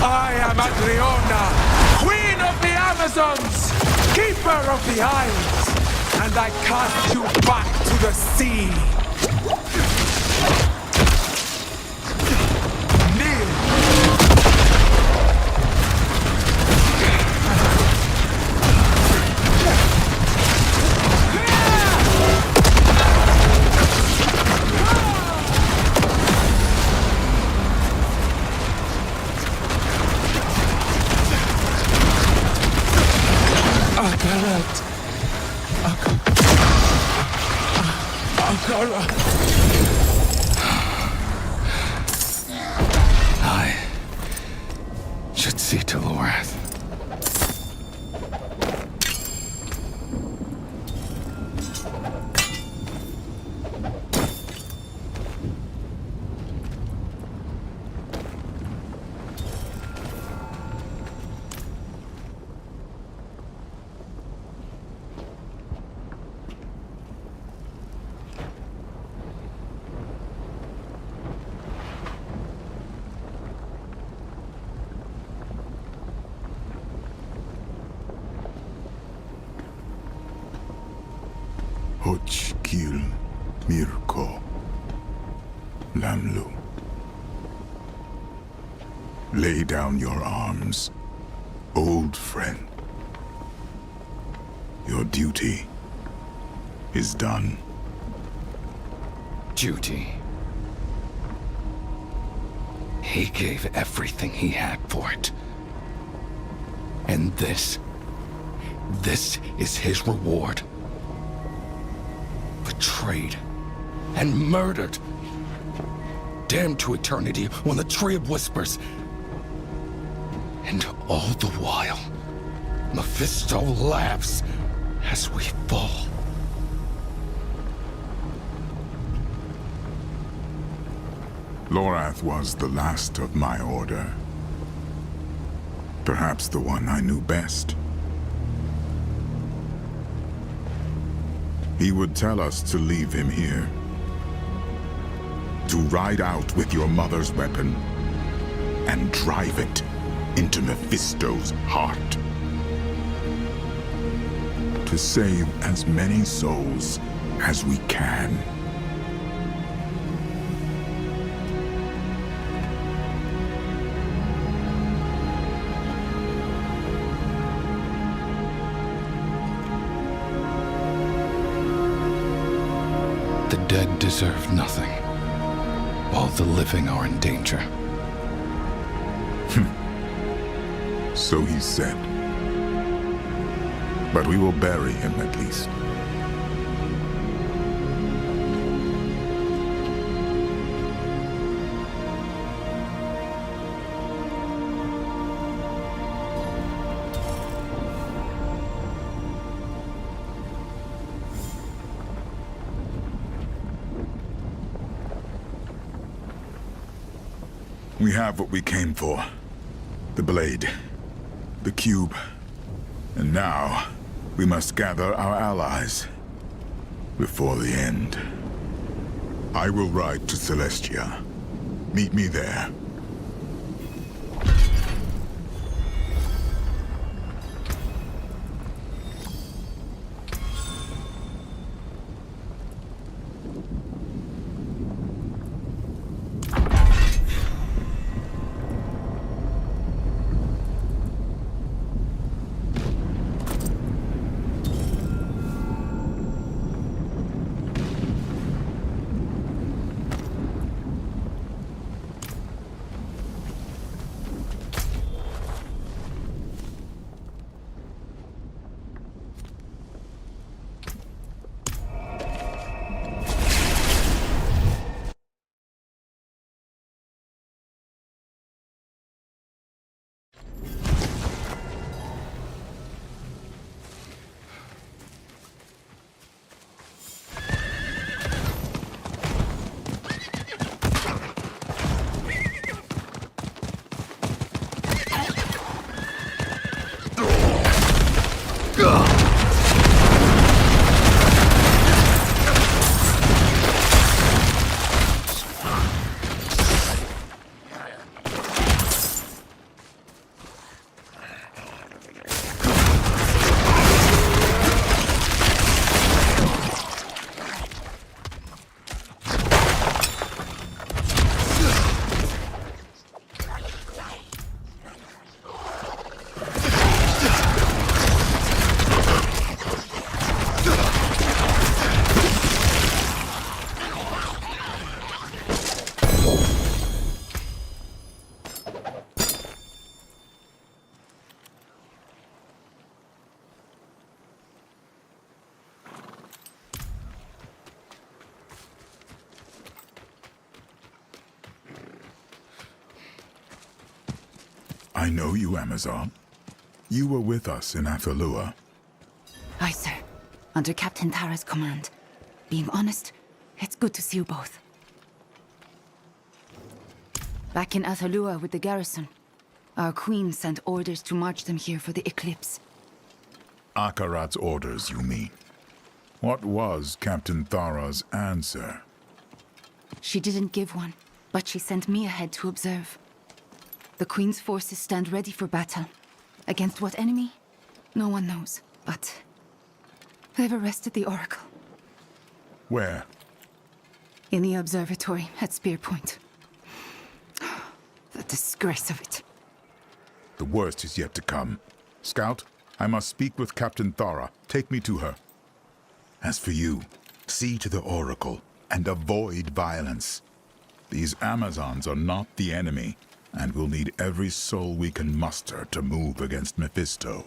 I am Adriona, Queen of the Amazons! Keeper of the Isles, and I cast you back to the sea. Kneel. EXORA. I should see to Lorath. HYTE Mirko Lamlu. Lay down your arms, old friend. Your duty is done. Duty. He gave everything he had for it. And this is his reward. Betrayed and murdered. Damned to eternity when the Tree of Whispers. And all the while, Mephisto laughs as we fall. Lorath was the last of my order. Perhaps the one I knew best. He would tell us to leave him here. To ride out with your mother's weapon and drive it into Mephisto's heart. To save as many souls as we can. The dead deserve nothing, while the living are in danger. So he said. But we will bury him at least. We have what we came for. The blade. The cube. And now, we must gather our allies. Before the end. I will ride to Celestia. Meet me there. I know you, Amazon. You were with us in Athalua. Aye, sir. Under Captain Tara's command. Being honest, it's good to see you both. Back in Athalua with the garrison, our queen sent orders to march them here for the eclipse. Akarat's orders, you mean? What was Captain Thara's answer? She didn't give one, but she sent me ahead to observe. The queen's forces stand ready for battle. Against what enemy? No one knows, but they've arrested the Oracle. Where? In the observatory at Spear Point. The disgrace of it. The worst is yet to come. Scout, I must speak with Captain Thara. Take me to her. As for you, see to the Oracle and avoid violence. These Amazons are not the enemy, and we'll need every soul we can muster to move against Mephisto.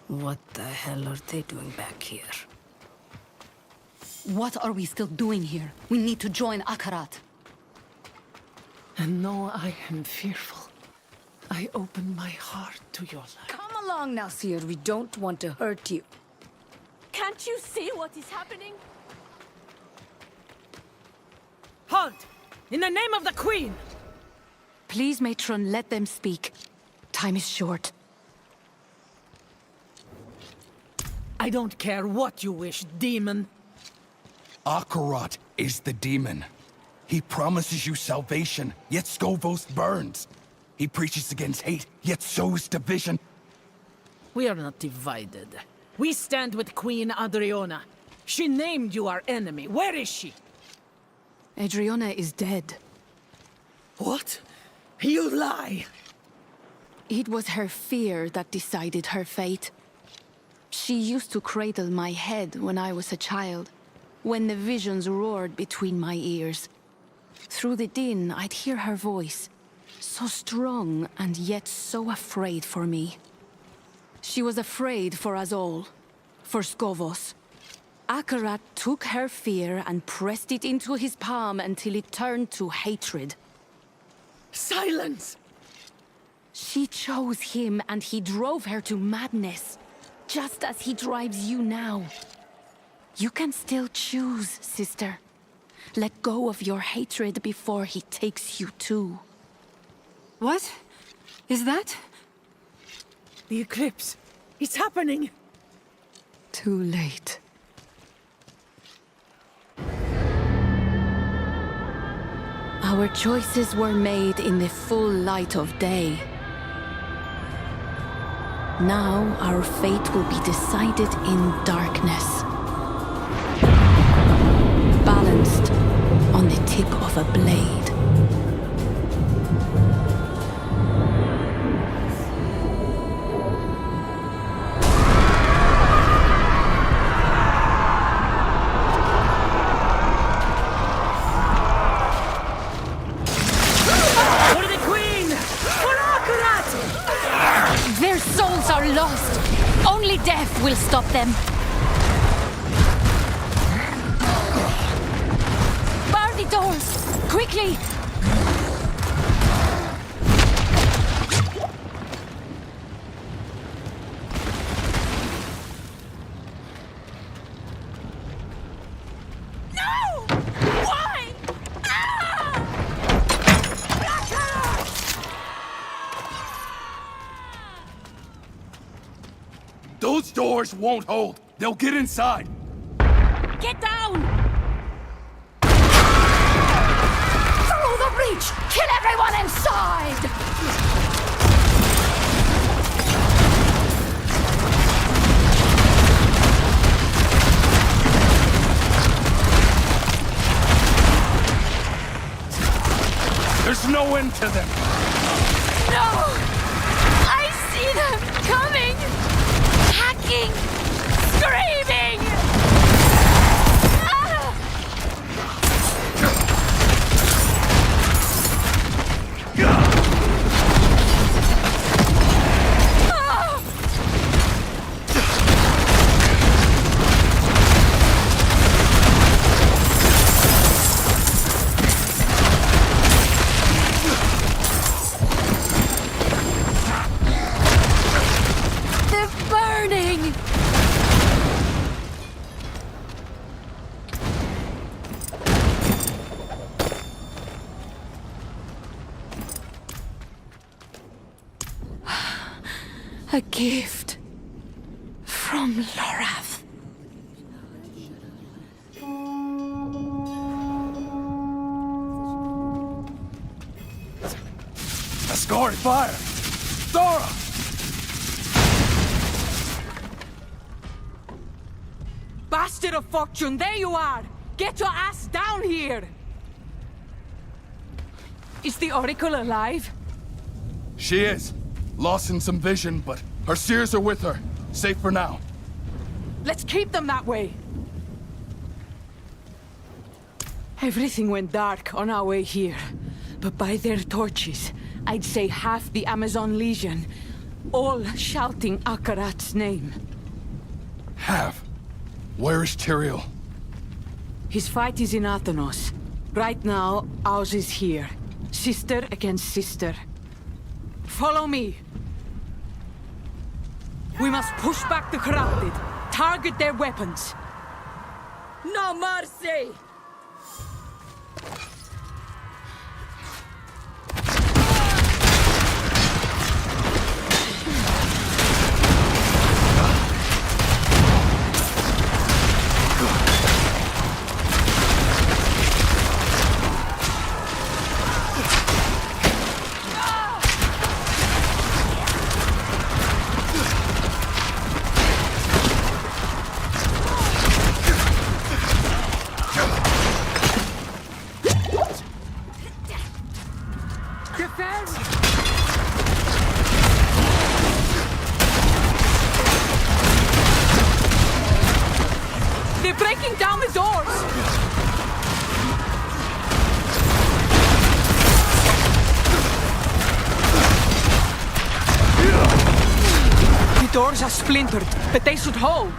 What the hell are they doing back here? What are we still doing here? We need to join Akarat. And though I am fearful, I open my heart to your life. Come along now, Seer. We don't want to hurt you. Can't you see what is happening? Halt! In the name of the Queen! Please, Matron, let them speak. Time is short. I don't care what you wish, demon. Akarat is the demon. He promises you salvation, yet Skovos burns. He preaches against hate, yet sows division. We are not divided. We stand with Queen Adriona. She named you our enemy. Where is she? Adriana is dead. What? You lie! It was her fear that decided her fate. She used to cradle my head when I was a child, when the visions roared between my ears. Through the din, I'd hear her voice, so strong and yet so afraid for me. She was afraid for us all, for Skovos. Akarat took her fear and pressed it into his palm until it turned to hatred. Silence! She chose him and he drove her to madness, just as he drives you now. You can still choose, sister. Let go of your hatred before he takes you too. What? Is that? The eclipse. It's happening! Too late. Our choices were made in the full light of day. Now our fate will be decided in darkness. Balanced on the tip of a blade. For the Queen! For Akarat! Their souls are lost. Only death will stop them. Bar the doors! Quickly! No! Why? Ah! Those doors won't hold. They'll get inside. Get down! Through the breach! Kill everyone inside! There's no end to them. No! I see them coming! Hacking! Screaming! Ah! Ah! A gift from Lorath. Ascari, fire! Dora! Bastard of fortune, there you are! Get your ass down here! Is the Oracle alive? She is. Lost in some vision, but her seers are with her. Safe for now. Let's keep them that way! Everything went dark on our way here, but by their torches, I'd say half the Amazon Legion, all shouting Akarat's name. Half? Where is Tyrael? His fight is in Athenos. Right now, ours is here. Sister against sister. Follow me. We must push back the corrupted. Target their weapons. No mercy! They're breaking down the doors! The doors are splintered, but they should hold.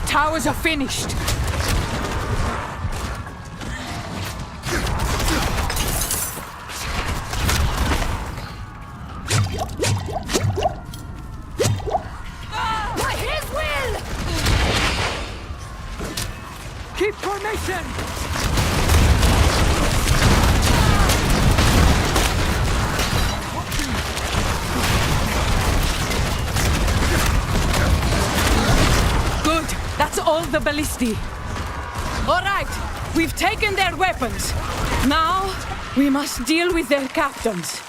Towers are finished. By his will! Keep formation! That's all the ballistae. All right, we've taken their weapons. Now, we must deal with their captains.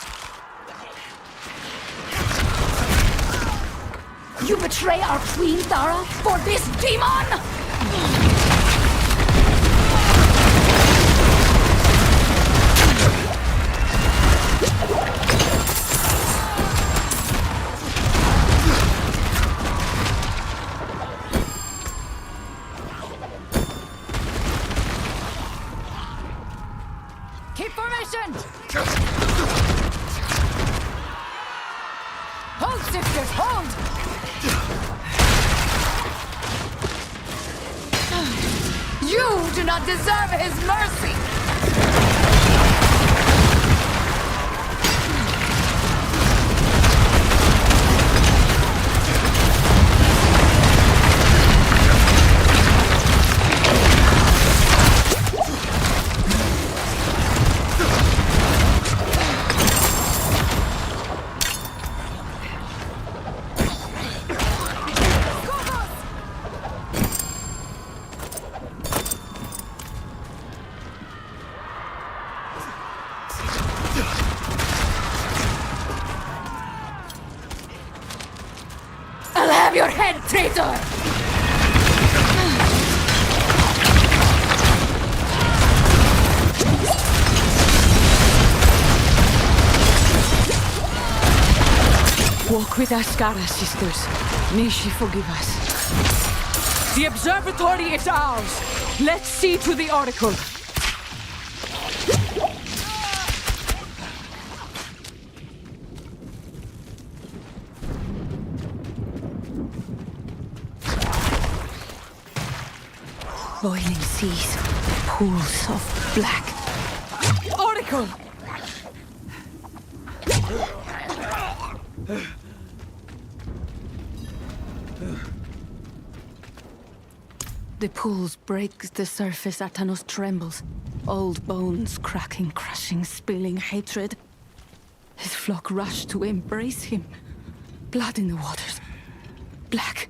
You betray our queen, Dara, for this demon? Keep formation! Hold, sisters, hold! You do not deserve his mercy! I'll have your head, traitor! Walk with Ascara, sisters. May she forgive us. The observatory is ours. Let's see to the oracle. Boiling seas, pools of black. Oracle! The pools break the surface. Atanos trembles. Old bones cracking, crushing, spilling hatred. His flock rush to embrace him. Blood in the waters. Black.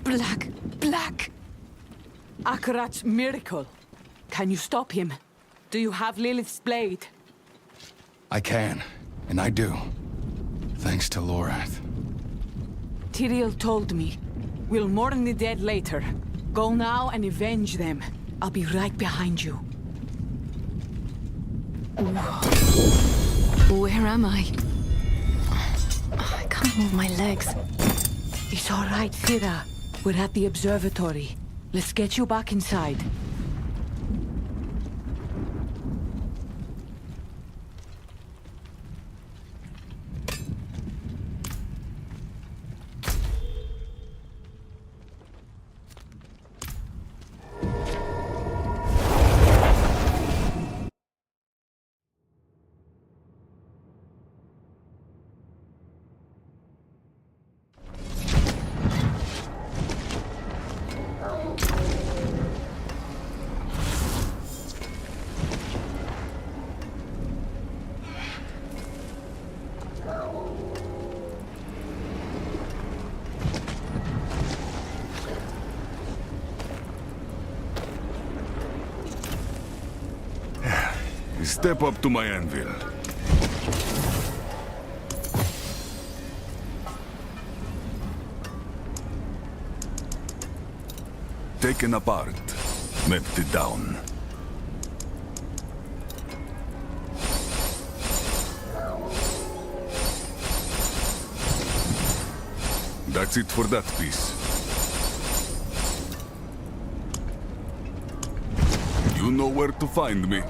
Black. Black. Akarat's miracle. Can you stop him? Do you have Lilith's blade? I can, and I do. Thanks to Lorath. Tyrael told me. We'll mourn the dead later. Go now and avenge them. I'll be right behind you. Where am I? I can't move my legs. It's all right, Thira. We're at the observatory. Let's get you back inside. Step up to my anvil. Taken apart, melted down. That's it for that piece. You know where to find me.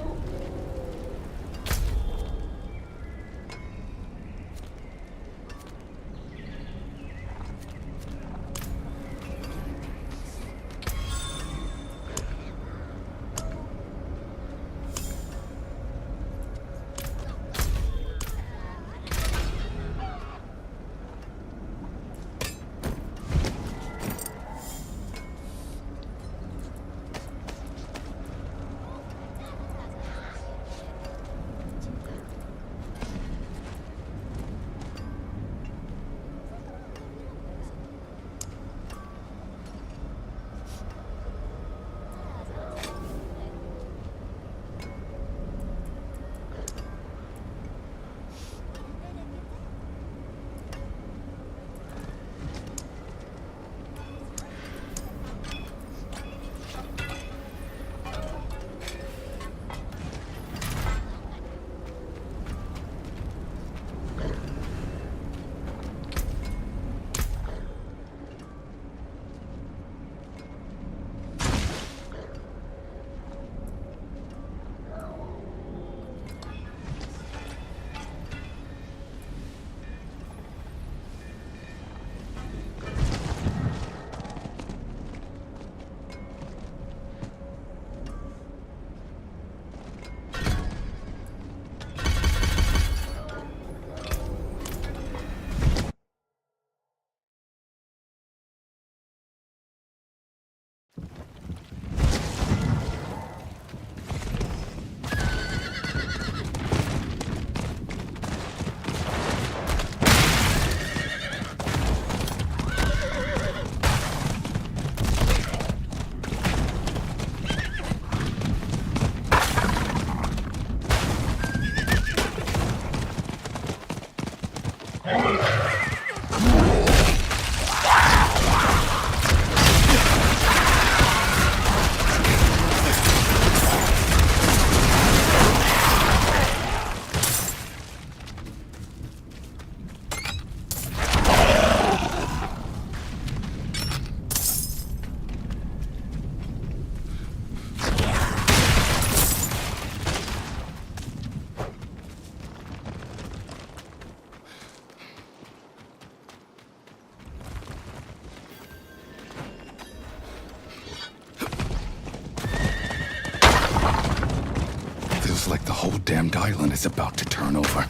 like the whole damned island is about to turn over.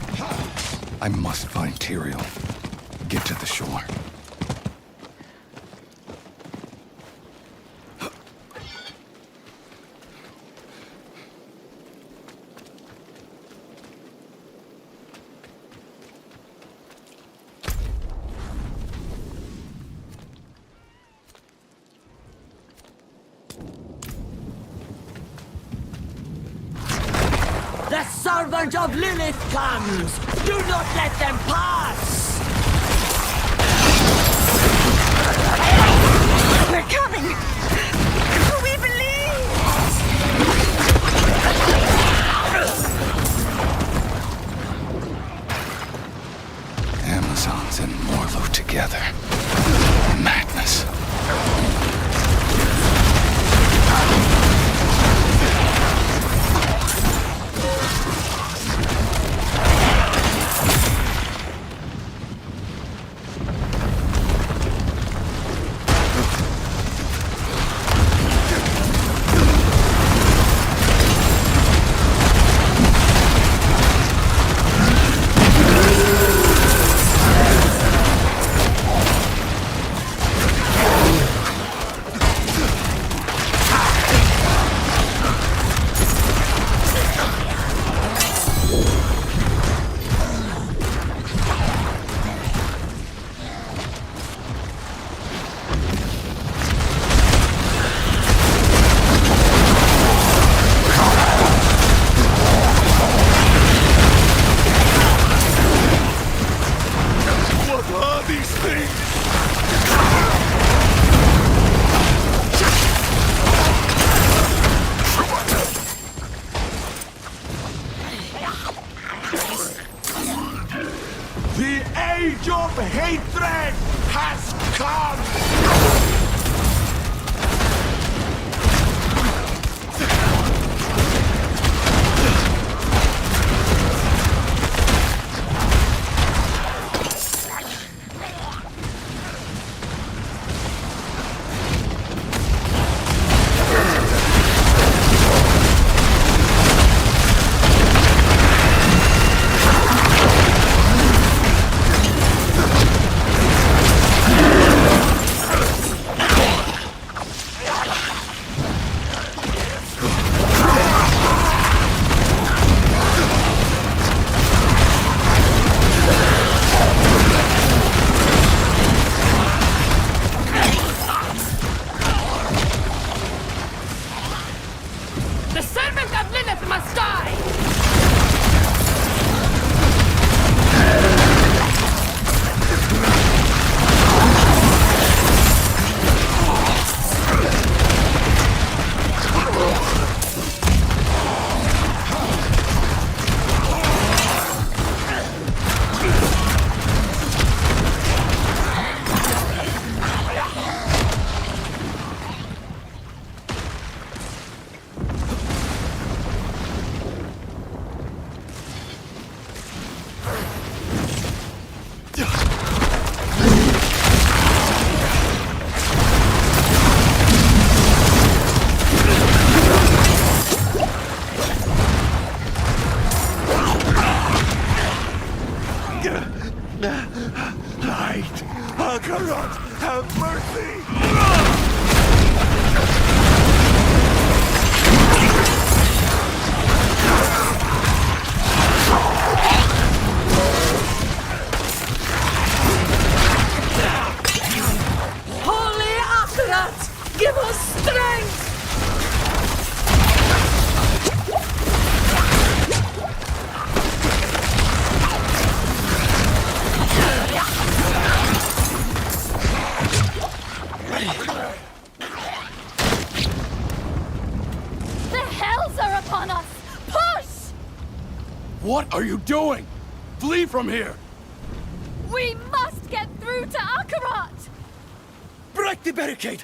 I must find Tyrael. Get to the shore. The servant of Lilith comes! Do not let them pass! We're coming! We believe! Amazons and Morlo together. Madness. The age of hatred has come! The servant of Lilith must die! Light! Akarat, have mercy! Holy Akarat, give us strength! The hells are upon us! Push! What are you doing? Flee from here! We must get through to Akarat! Break the barricade!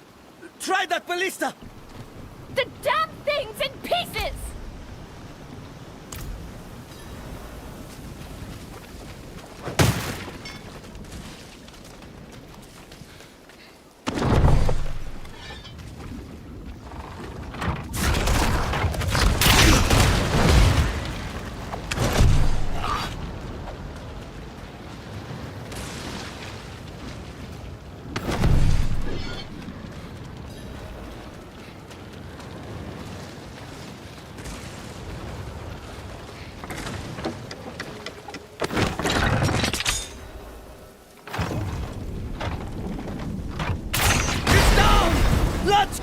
Try that ballista! The damn thing's in pieces!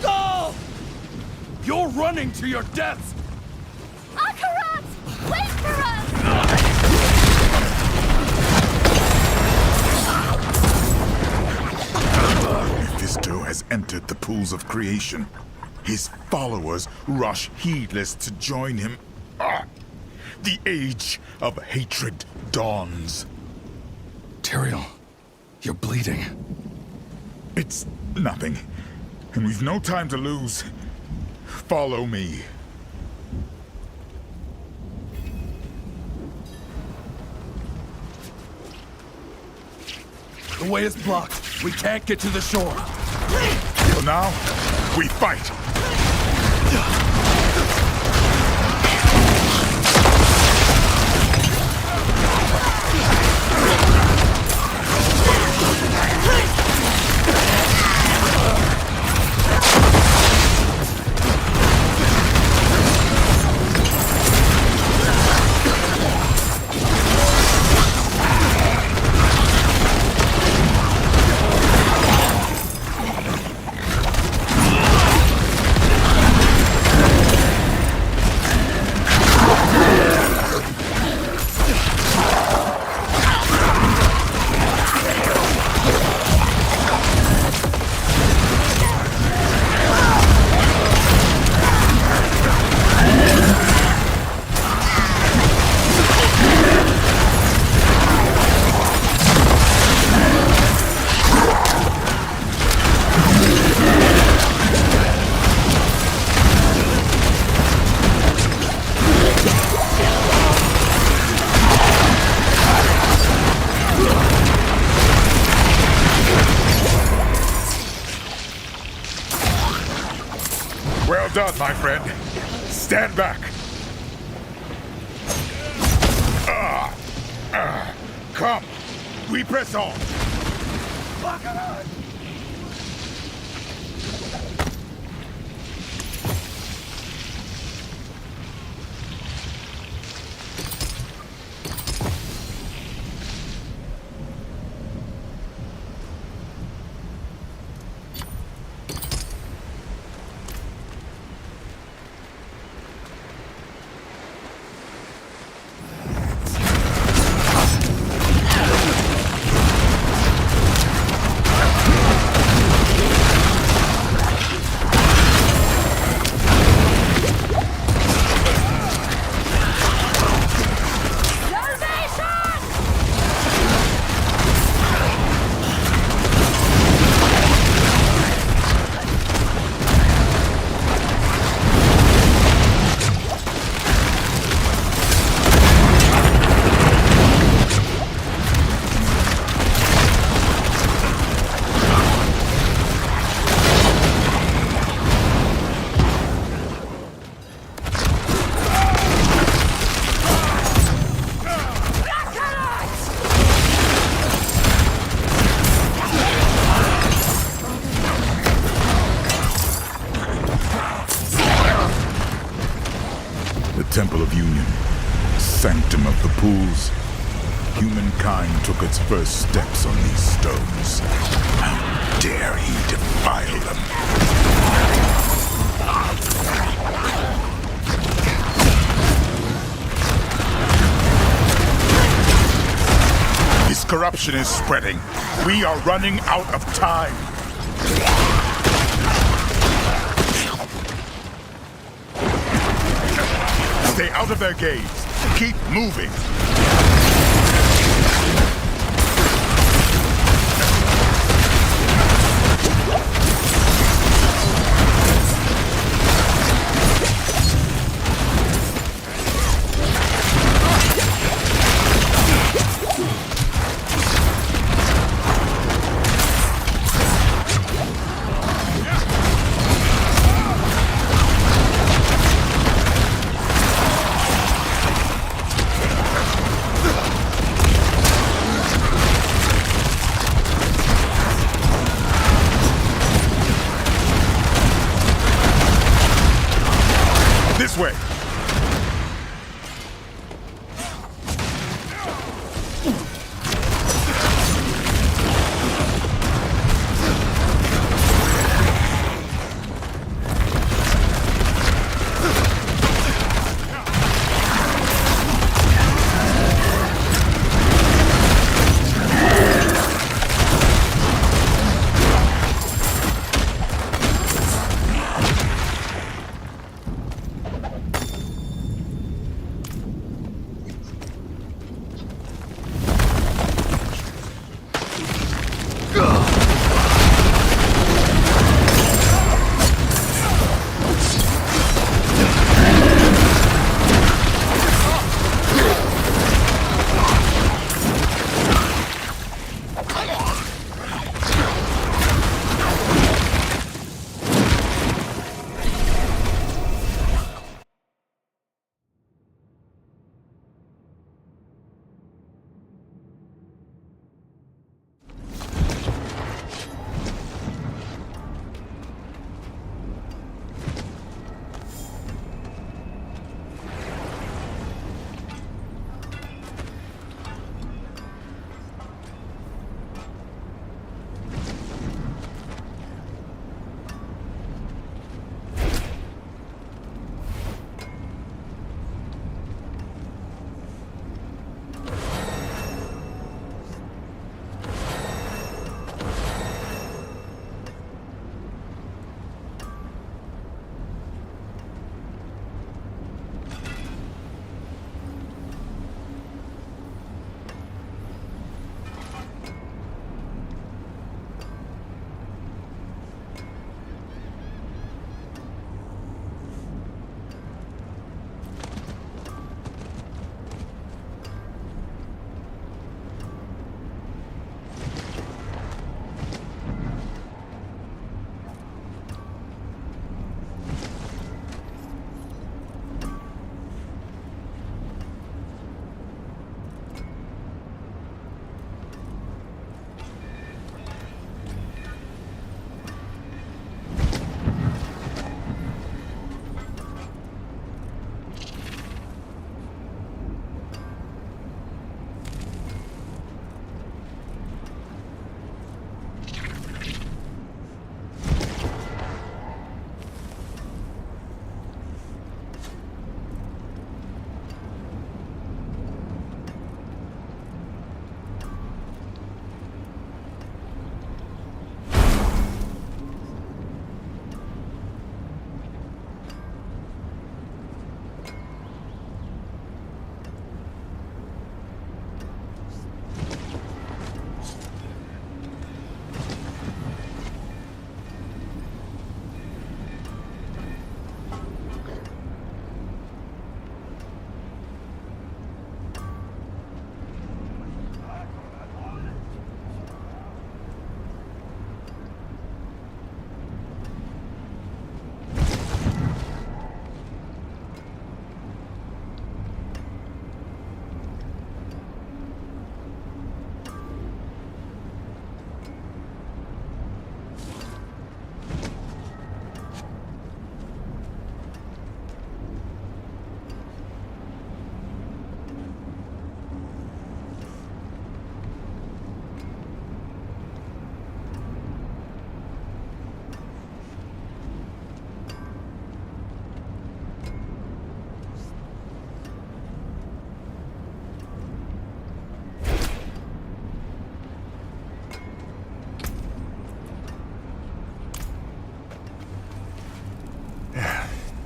Stop! You're running to your death! Akarat! Wait for us! Mephisto has entered the pools of creation. His followers rush heedless to join him. The age of hatred dawns. Tyrael, you're bleeding. It's nothing, and we've no time to lose. Follow me. The way is blocked. We can't get to the shore. So now, we fight. Well done, my friend. Stand back. Come. We press on. Temple of Union, sanctum of the pools. Humankind took its first steps on these stones. How dare he defile them? This corruption is spreading. We are running out of time. Stay out of their gaze. Keep moving. This way.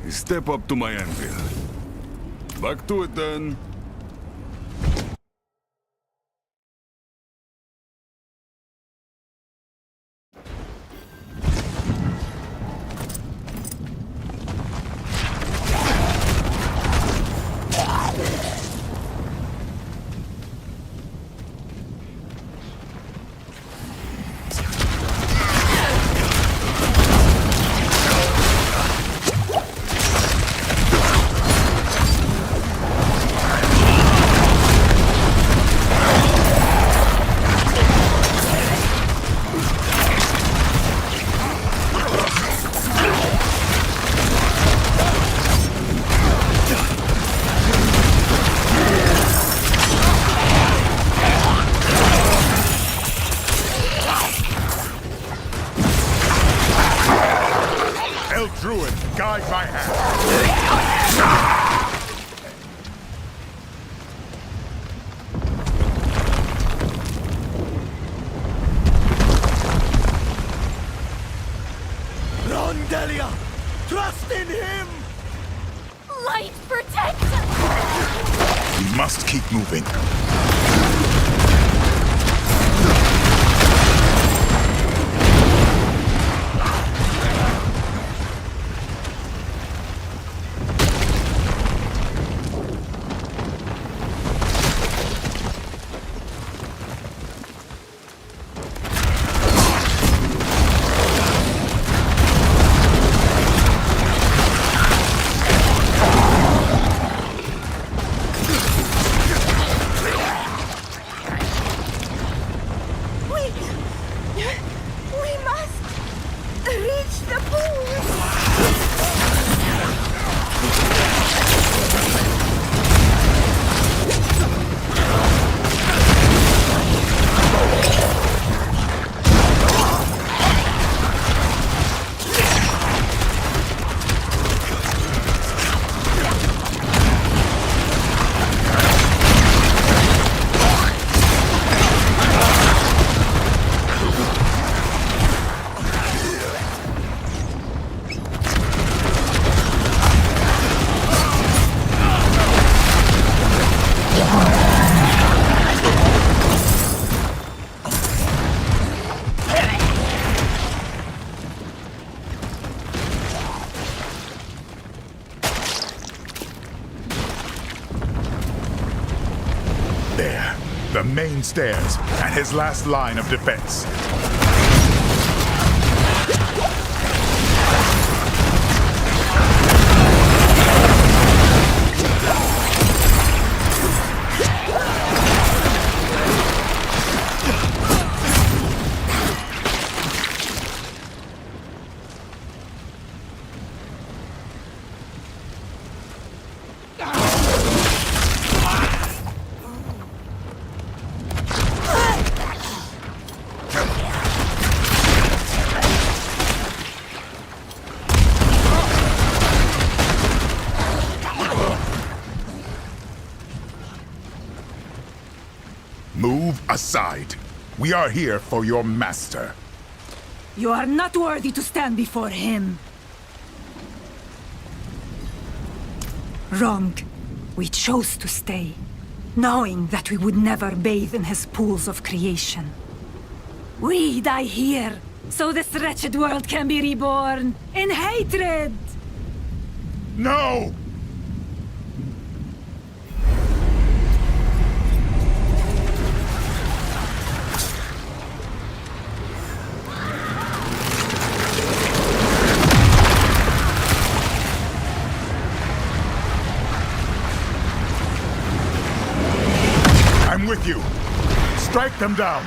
Step up to my anvil. Back to it then. Druid, guide my hand. Run, Delia! Trust in him! Light protect! We must keep moving. There, the main stairs and his last line of defense. Move aside. We are here for your master. You are not worthy to stand before him. Wrong. We chose to stay, knowing that we would never bathe in his pools of creation. We die here, so this wretched world can be reborn in hatred! No! I'm with you. Strike them down.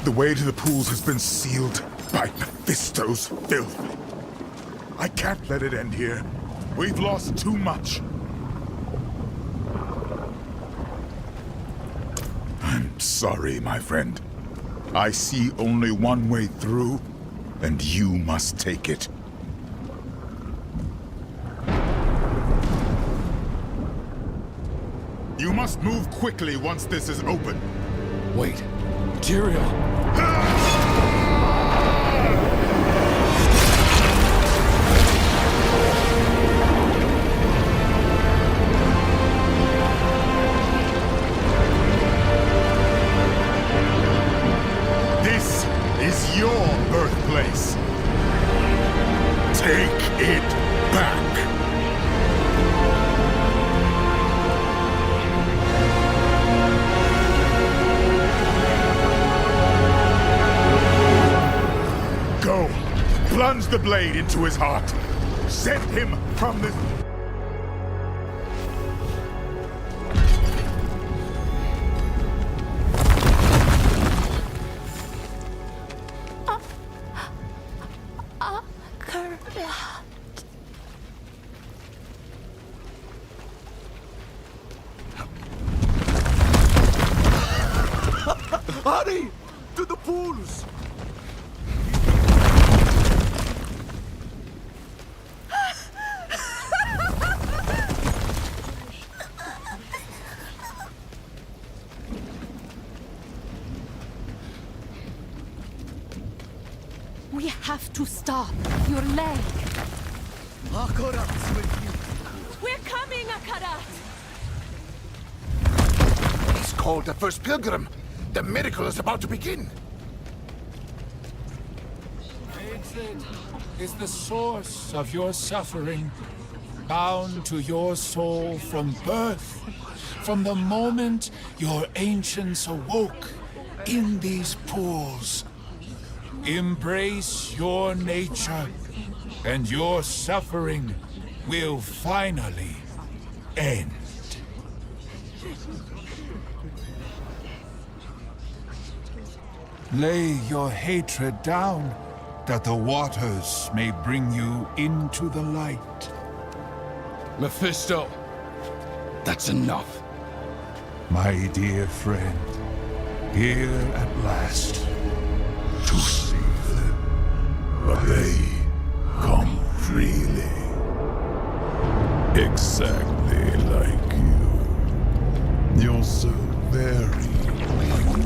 The way to the pools has been sealed by Mephisto's filth. I can't let it end here. We've lost too much. I'm sorry, my friend. I see only one way through, and you must take it. You must move quickly once this is open. Wait. Tyrael! This is your birthplace. Take it back. Go! Plunge the blade into his heart. Send him from this... Hurry! To the pools! We have to stop. Your leg. Akarat's with you. We're coming, Akarat! He's called the first pilgrim. The miracle is about to begin. Hatred is the source of your suffering, bound to your soul from birth, from the moment your ancients awoke in these pools. Embrace your nature, and your suffering will finally end. Lay your hatred down, that the waters may bring you into the light. Mephisto! That's enough. My dear friend, here at last, to save them. But they come freely. Exactly like you. You're so very weak.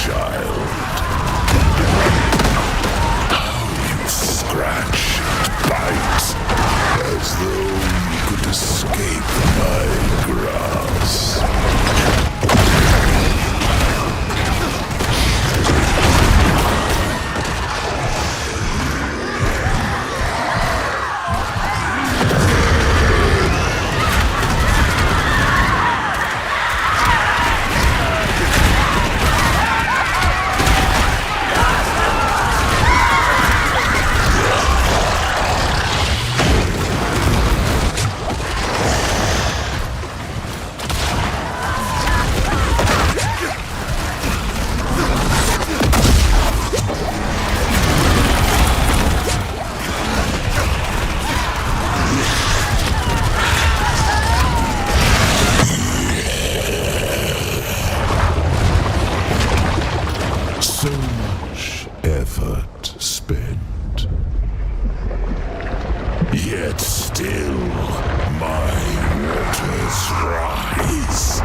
child. How you scratch and bite, as though you could escape my grasp. So much effort spent. Yet still my waters rise.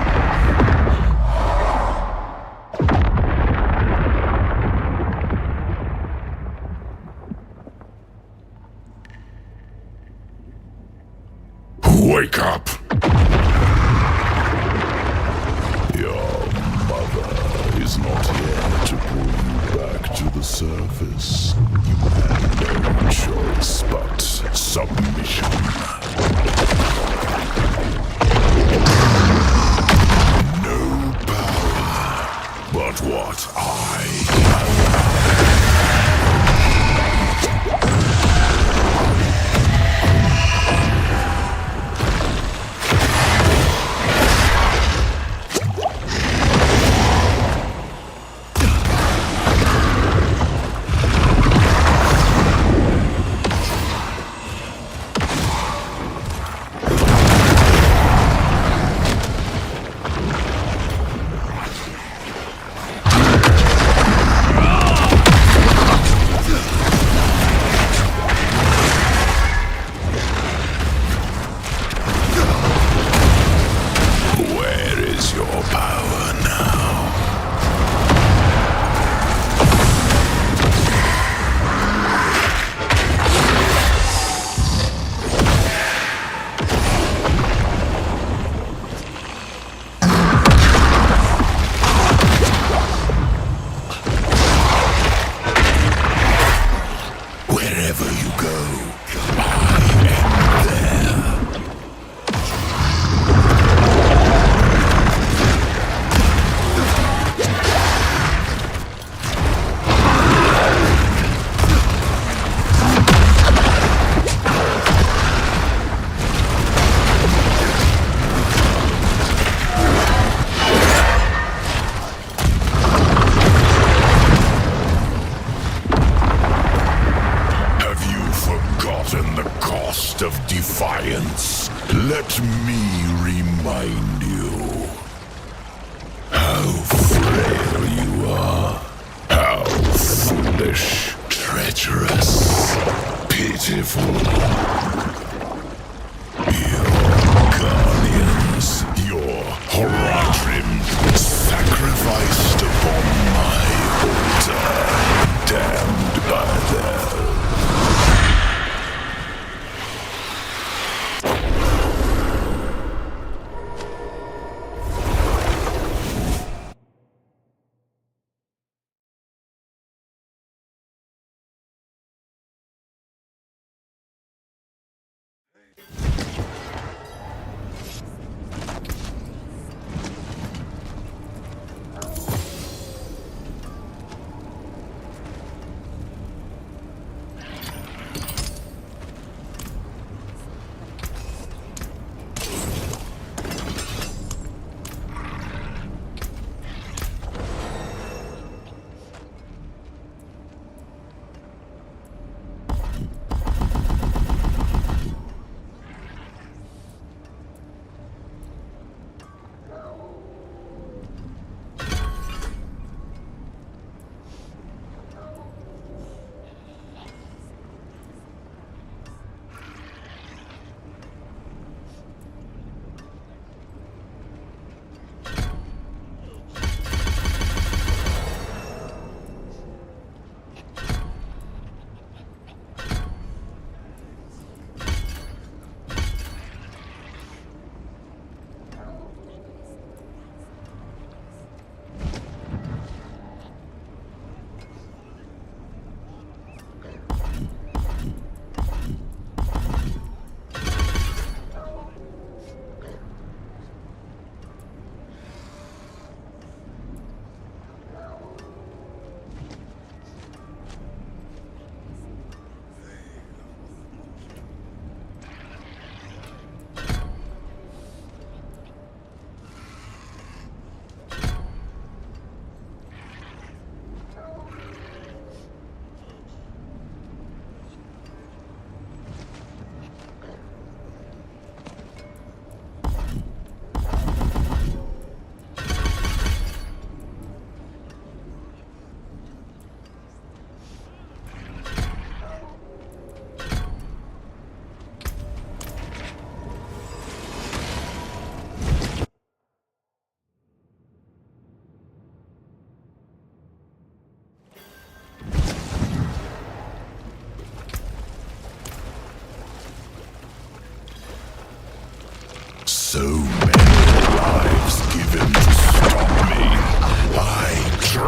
Wake up! Your mother is not here to pull you back to the surface. You have no choice but submission. No power but what I have.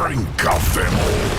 Drink of them all.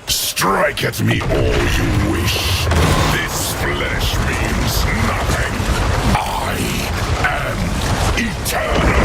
Strike at me all you wish. This flesh means nothing. I am eternal.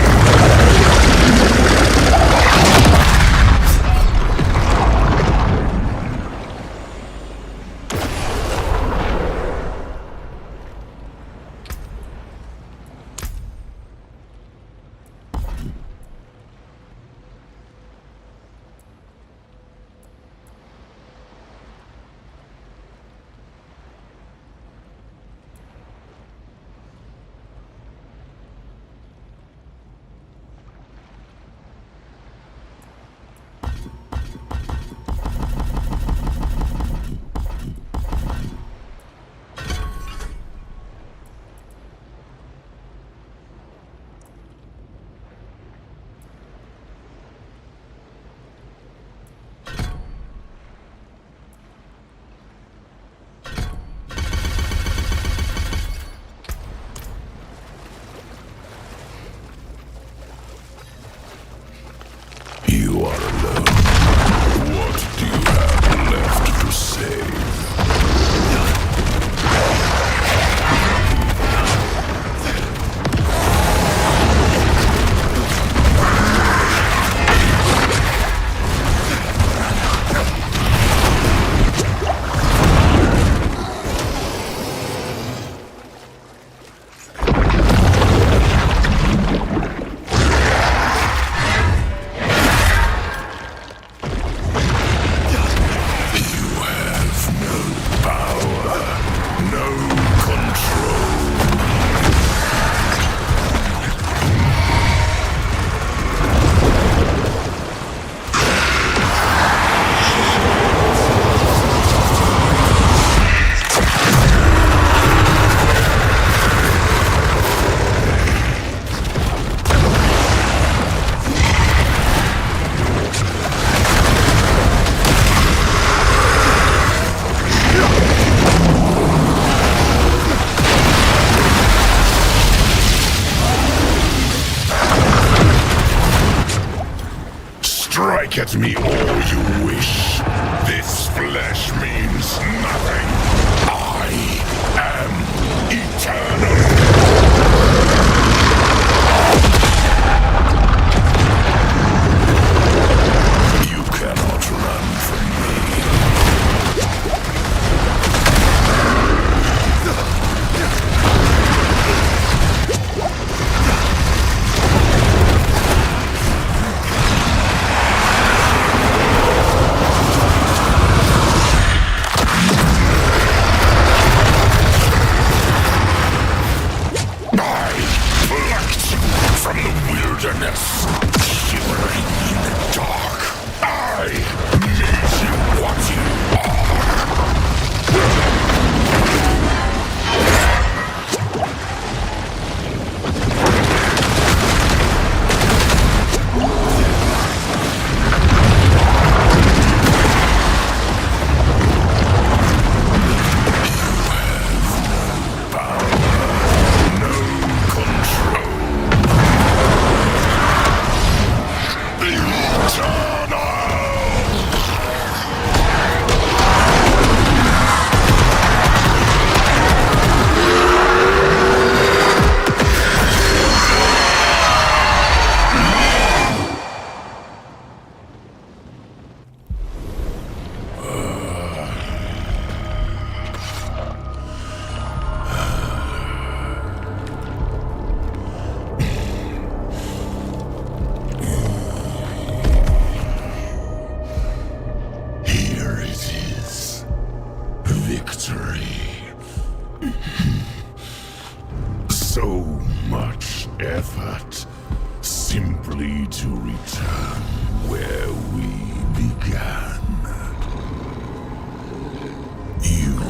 You are alone. What do you have left to say? Strike at me all you wish. This flesh means nothing. I am eternal. You cannot run from me. So much effort simply to return where we began. You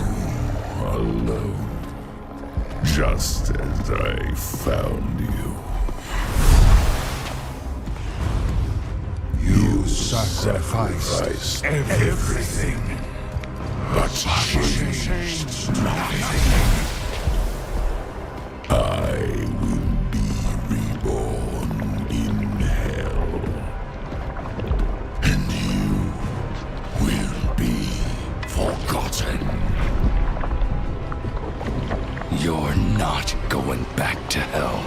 alone, just as I found you. You sacrificed everything, but changed nothing. I will be reborn in hell, and you will be forgotten. You're not going back to hell.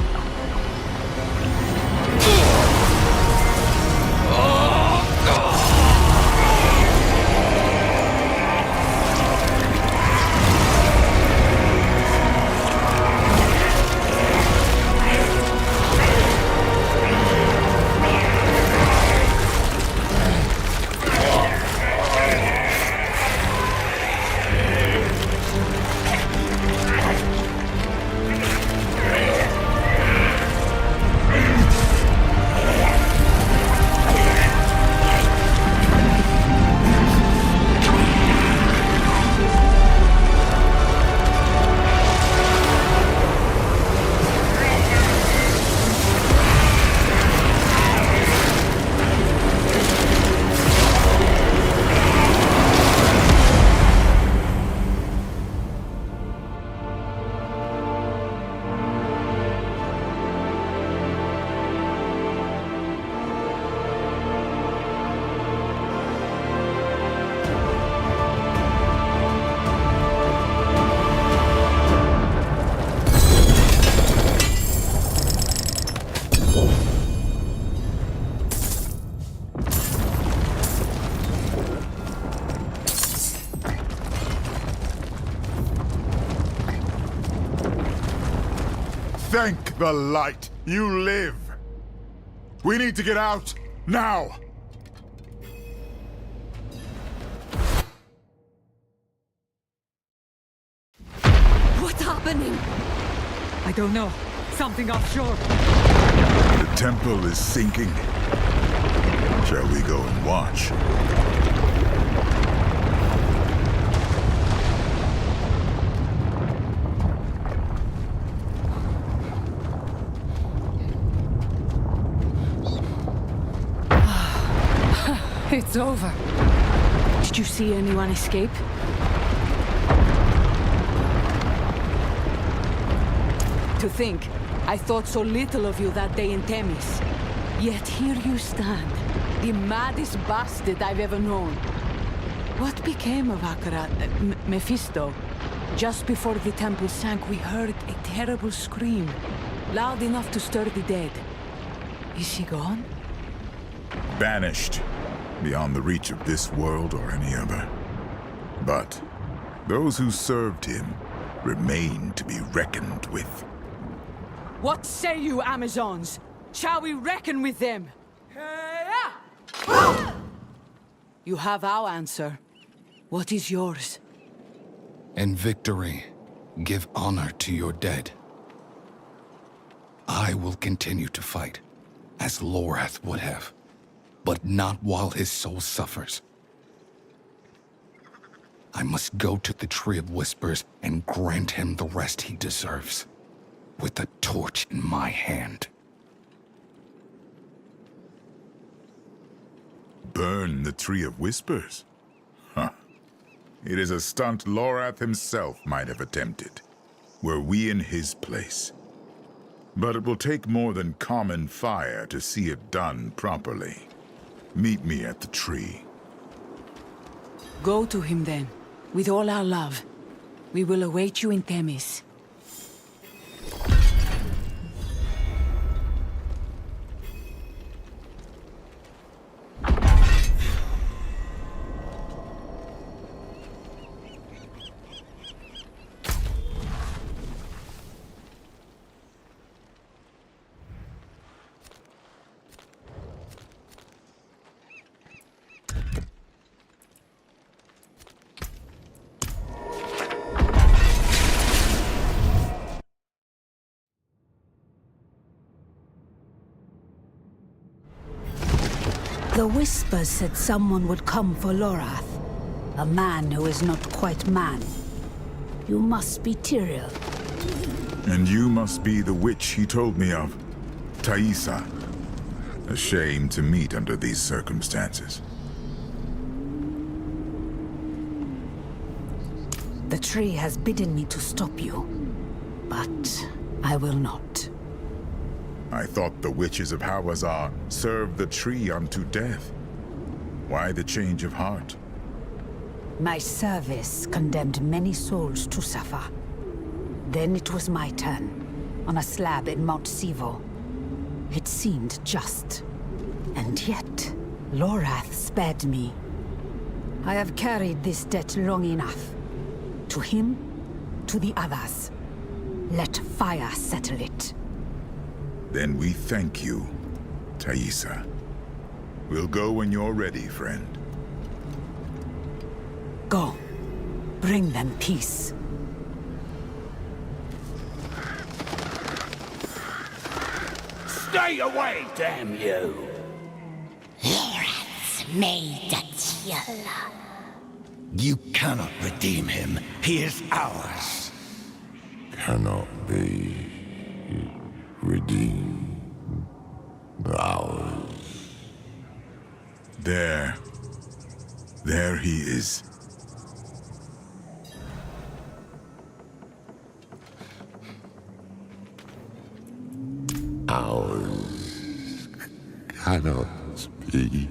Thank the light. You live. We need to get out now. What's happening? I don't know. Something offshore. The temple is sinking. Shall we go and watch? It's over. Did you see anyone escape? To think, I thought so little of you that day in Themis. Yet here you stand, the maddest bastard I've ever known. What became of Mephisto? Just before the temple sank, we heard a terrible scream, loud enough to stir the dead. Is he gone? Banished, beyond the reach of this world or any other. But those who served him remain to be reckoned with. What say you, Amazons? Shall we reckon with them? You have our answer. What is yours? In victory, give honor to your dead. I will continue to fight, as Lorath would have, but not while his soul suffers. I must go to the Tree of Whispers and grant him the rest he deserves, with a torch in my hand. Burn the Tree of Whispers? Huh. It is a stunt Lorath himself might have attempted, were we in his place. But it will take more than common fire to see it done properly. Meet me at the tree. Go to him then, with all our love. We will await you in Themis. The whispers said someone would come for Lorath. A man who is not quite man. You must be Tyrael. And you must be the witch he told me of, Thaisa. A shame to meet under these circumstances. The tree has bidden me to stop you, but I will not. I thought the witches of Hawazar served the tree unto death. Why the change of heart? My service condemned many souls to suffer. Then it was my turn, on a slab in Mount Sivo. It seemed just. And yet, Lorath spared me. I have carried this debt long enough. To him, to the others. Let fire settle it. Then we thank you, Thaisa. We'll go when you're ready, friend. Go. Bring them peace. Stay away, damn you! Lorath's made a deal. You cannot redeem him. He is ours. Cannot be redeemed. Ours. There. There he is. Ours cannot be.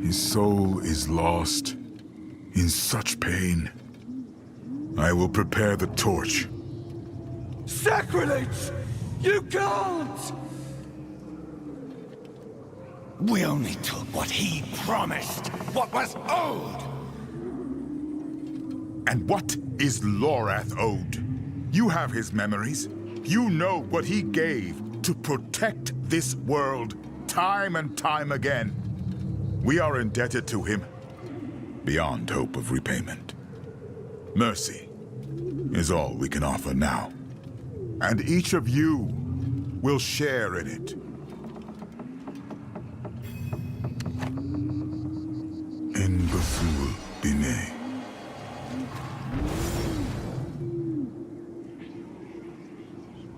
His soul is lost, in such pain. I will prepare the torch. Sacrilege! You can't! We only took what he promised, what was owed! And what is Lorath owed? You have his memories. You know what he gave to protect this world, time and time again. We are indebted to him, beyond hope of repayment. Mercy is all we can offer now. And each of you will share in it. En Bathul Bine.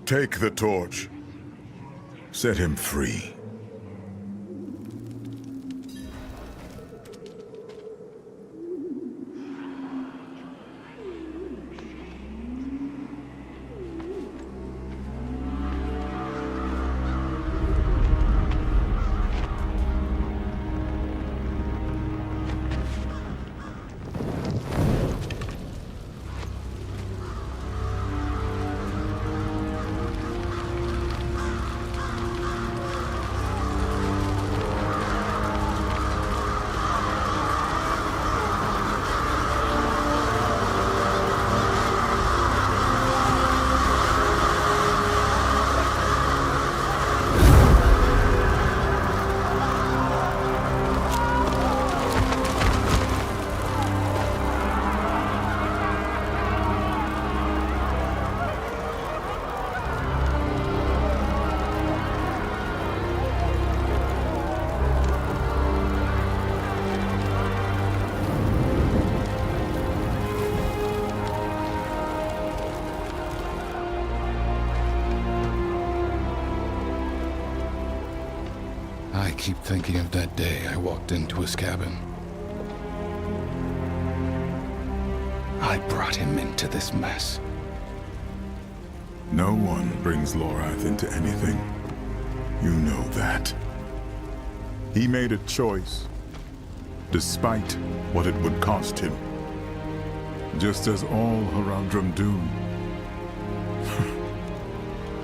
Take the torch. Set him free. I keep thinking of that day I walked into his cabin. I brought him into this mess. No one brings Lorath into anything. You know that. He made a choice, despite what it would cost him. Just as all Haradrim do.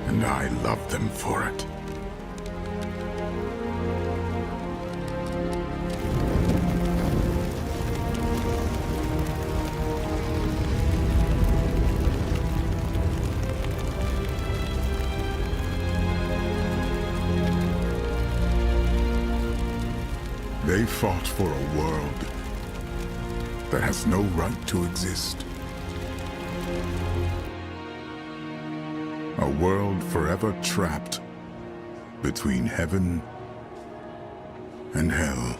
And I love them for it. They fought for a world that has no right to exist. A world forever trapped between heaven and hell.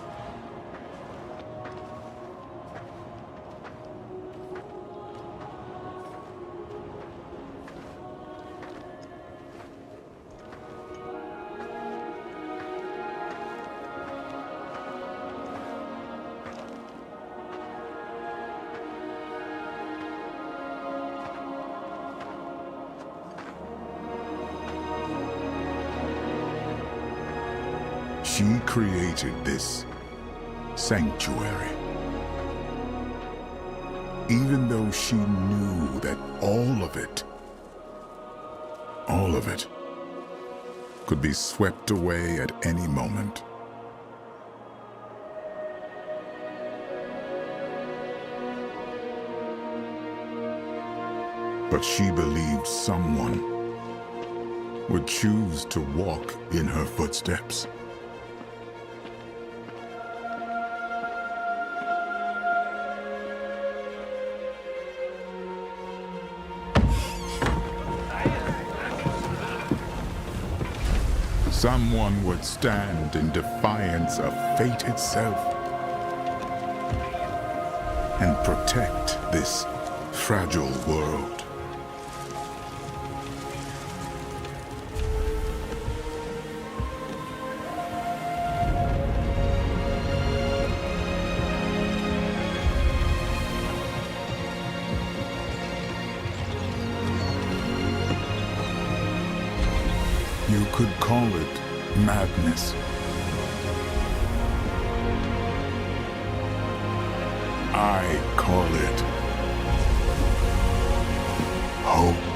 She created this sanctuary. Even though she knew that all of it, could be swept away at any moment. But she believed someone would choose to walk in her footsteps. Someone would stand in defiance of fate itself and protect this fragile world. You could call it madness. I call it hope.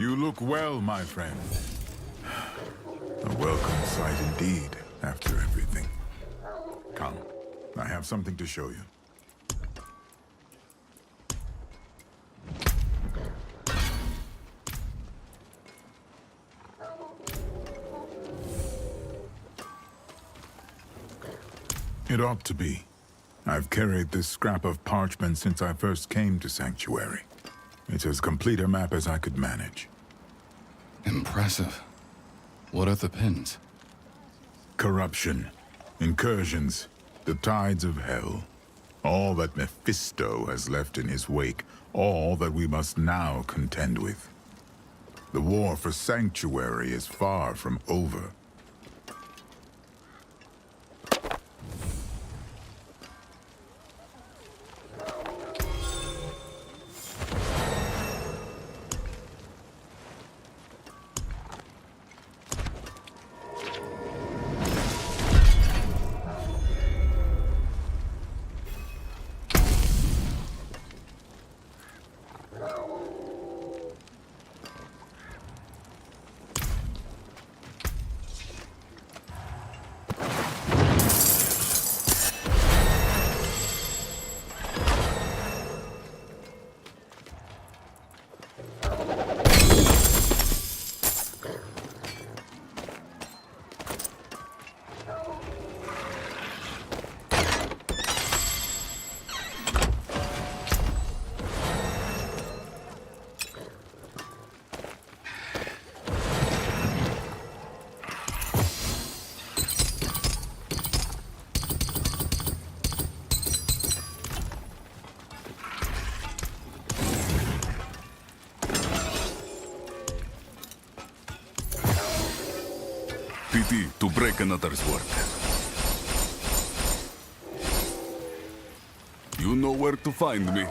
You look well, my friend. A welcome sight indeed, after everything. Come, I have something to show you. It ought to be. I've carried this scrap of parchment since I first came to Sanctuary. It's as complete a map as I could manage. Impressive. What are the pins? Corruption, incursions, the tides of hell. All that Mephisto has left in his wake, all that we must now contend with. The war for Sanctuary is far from over. To break another's work. You know where to find me.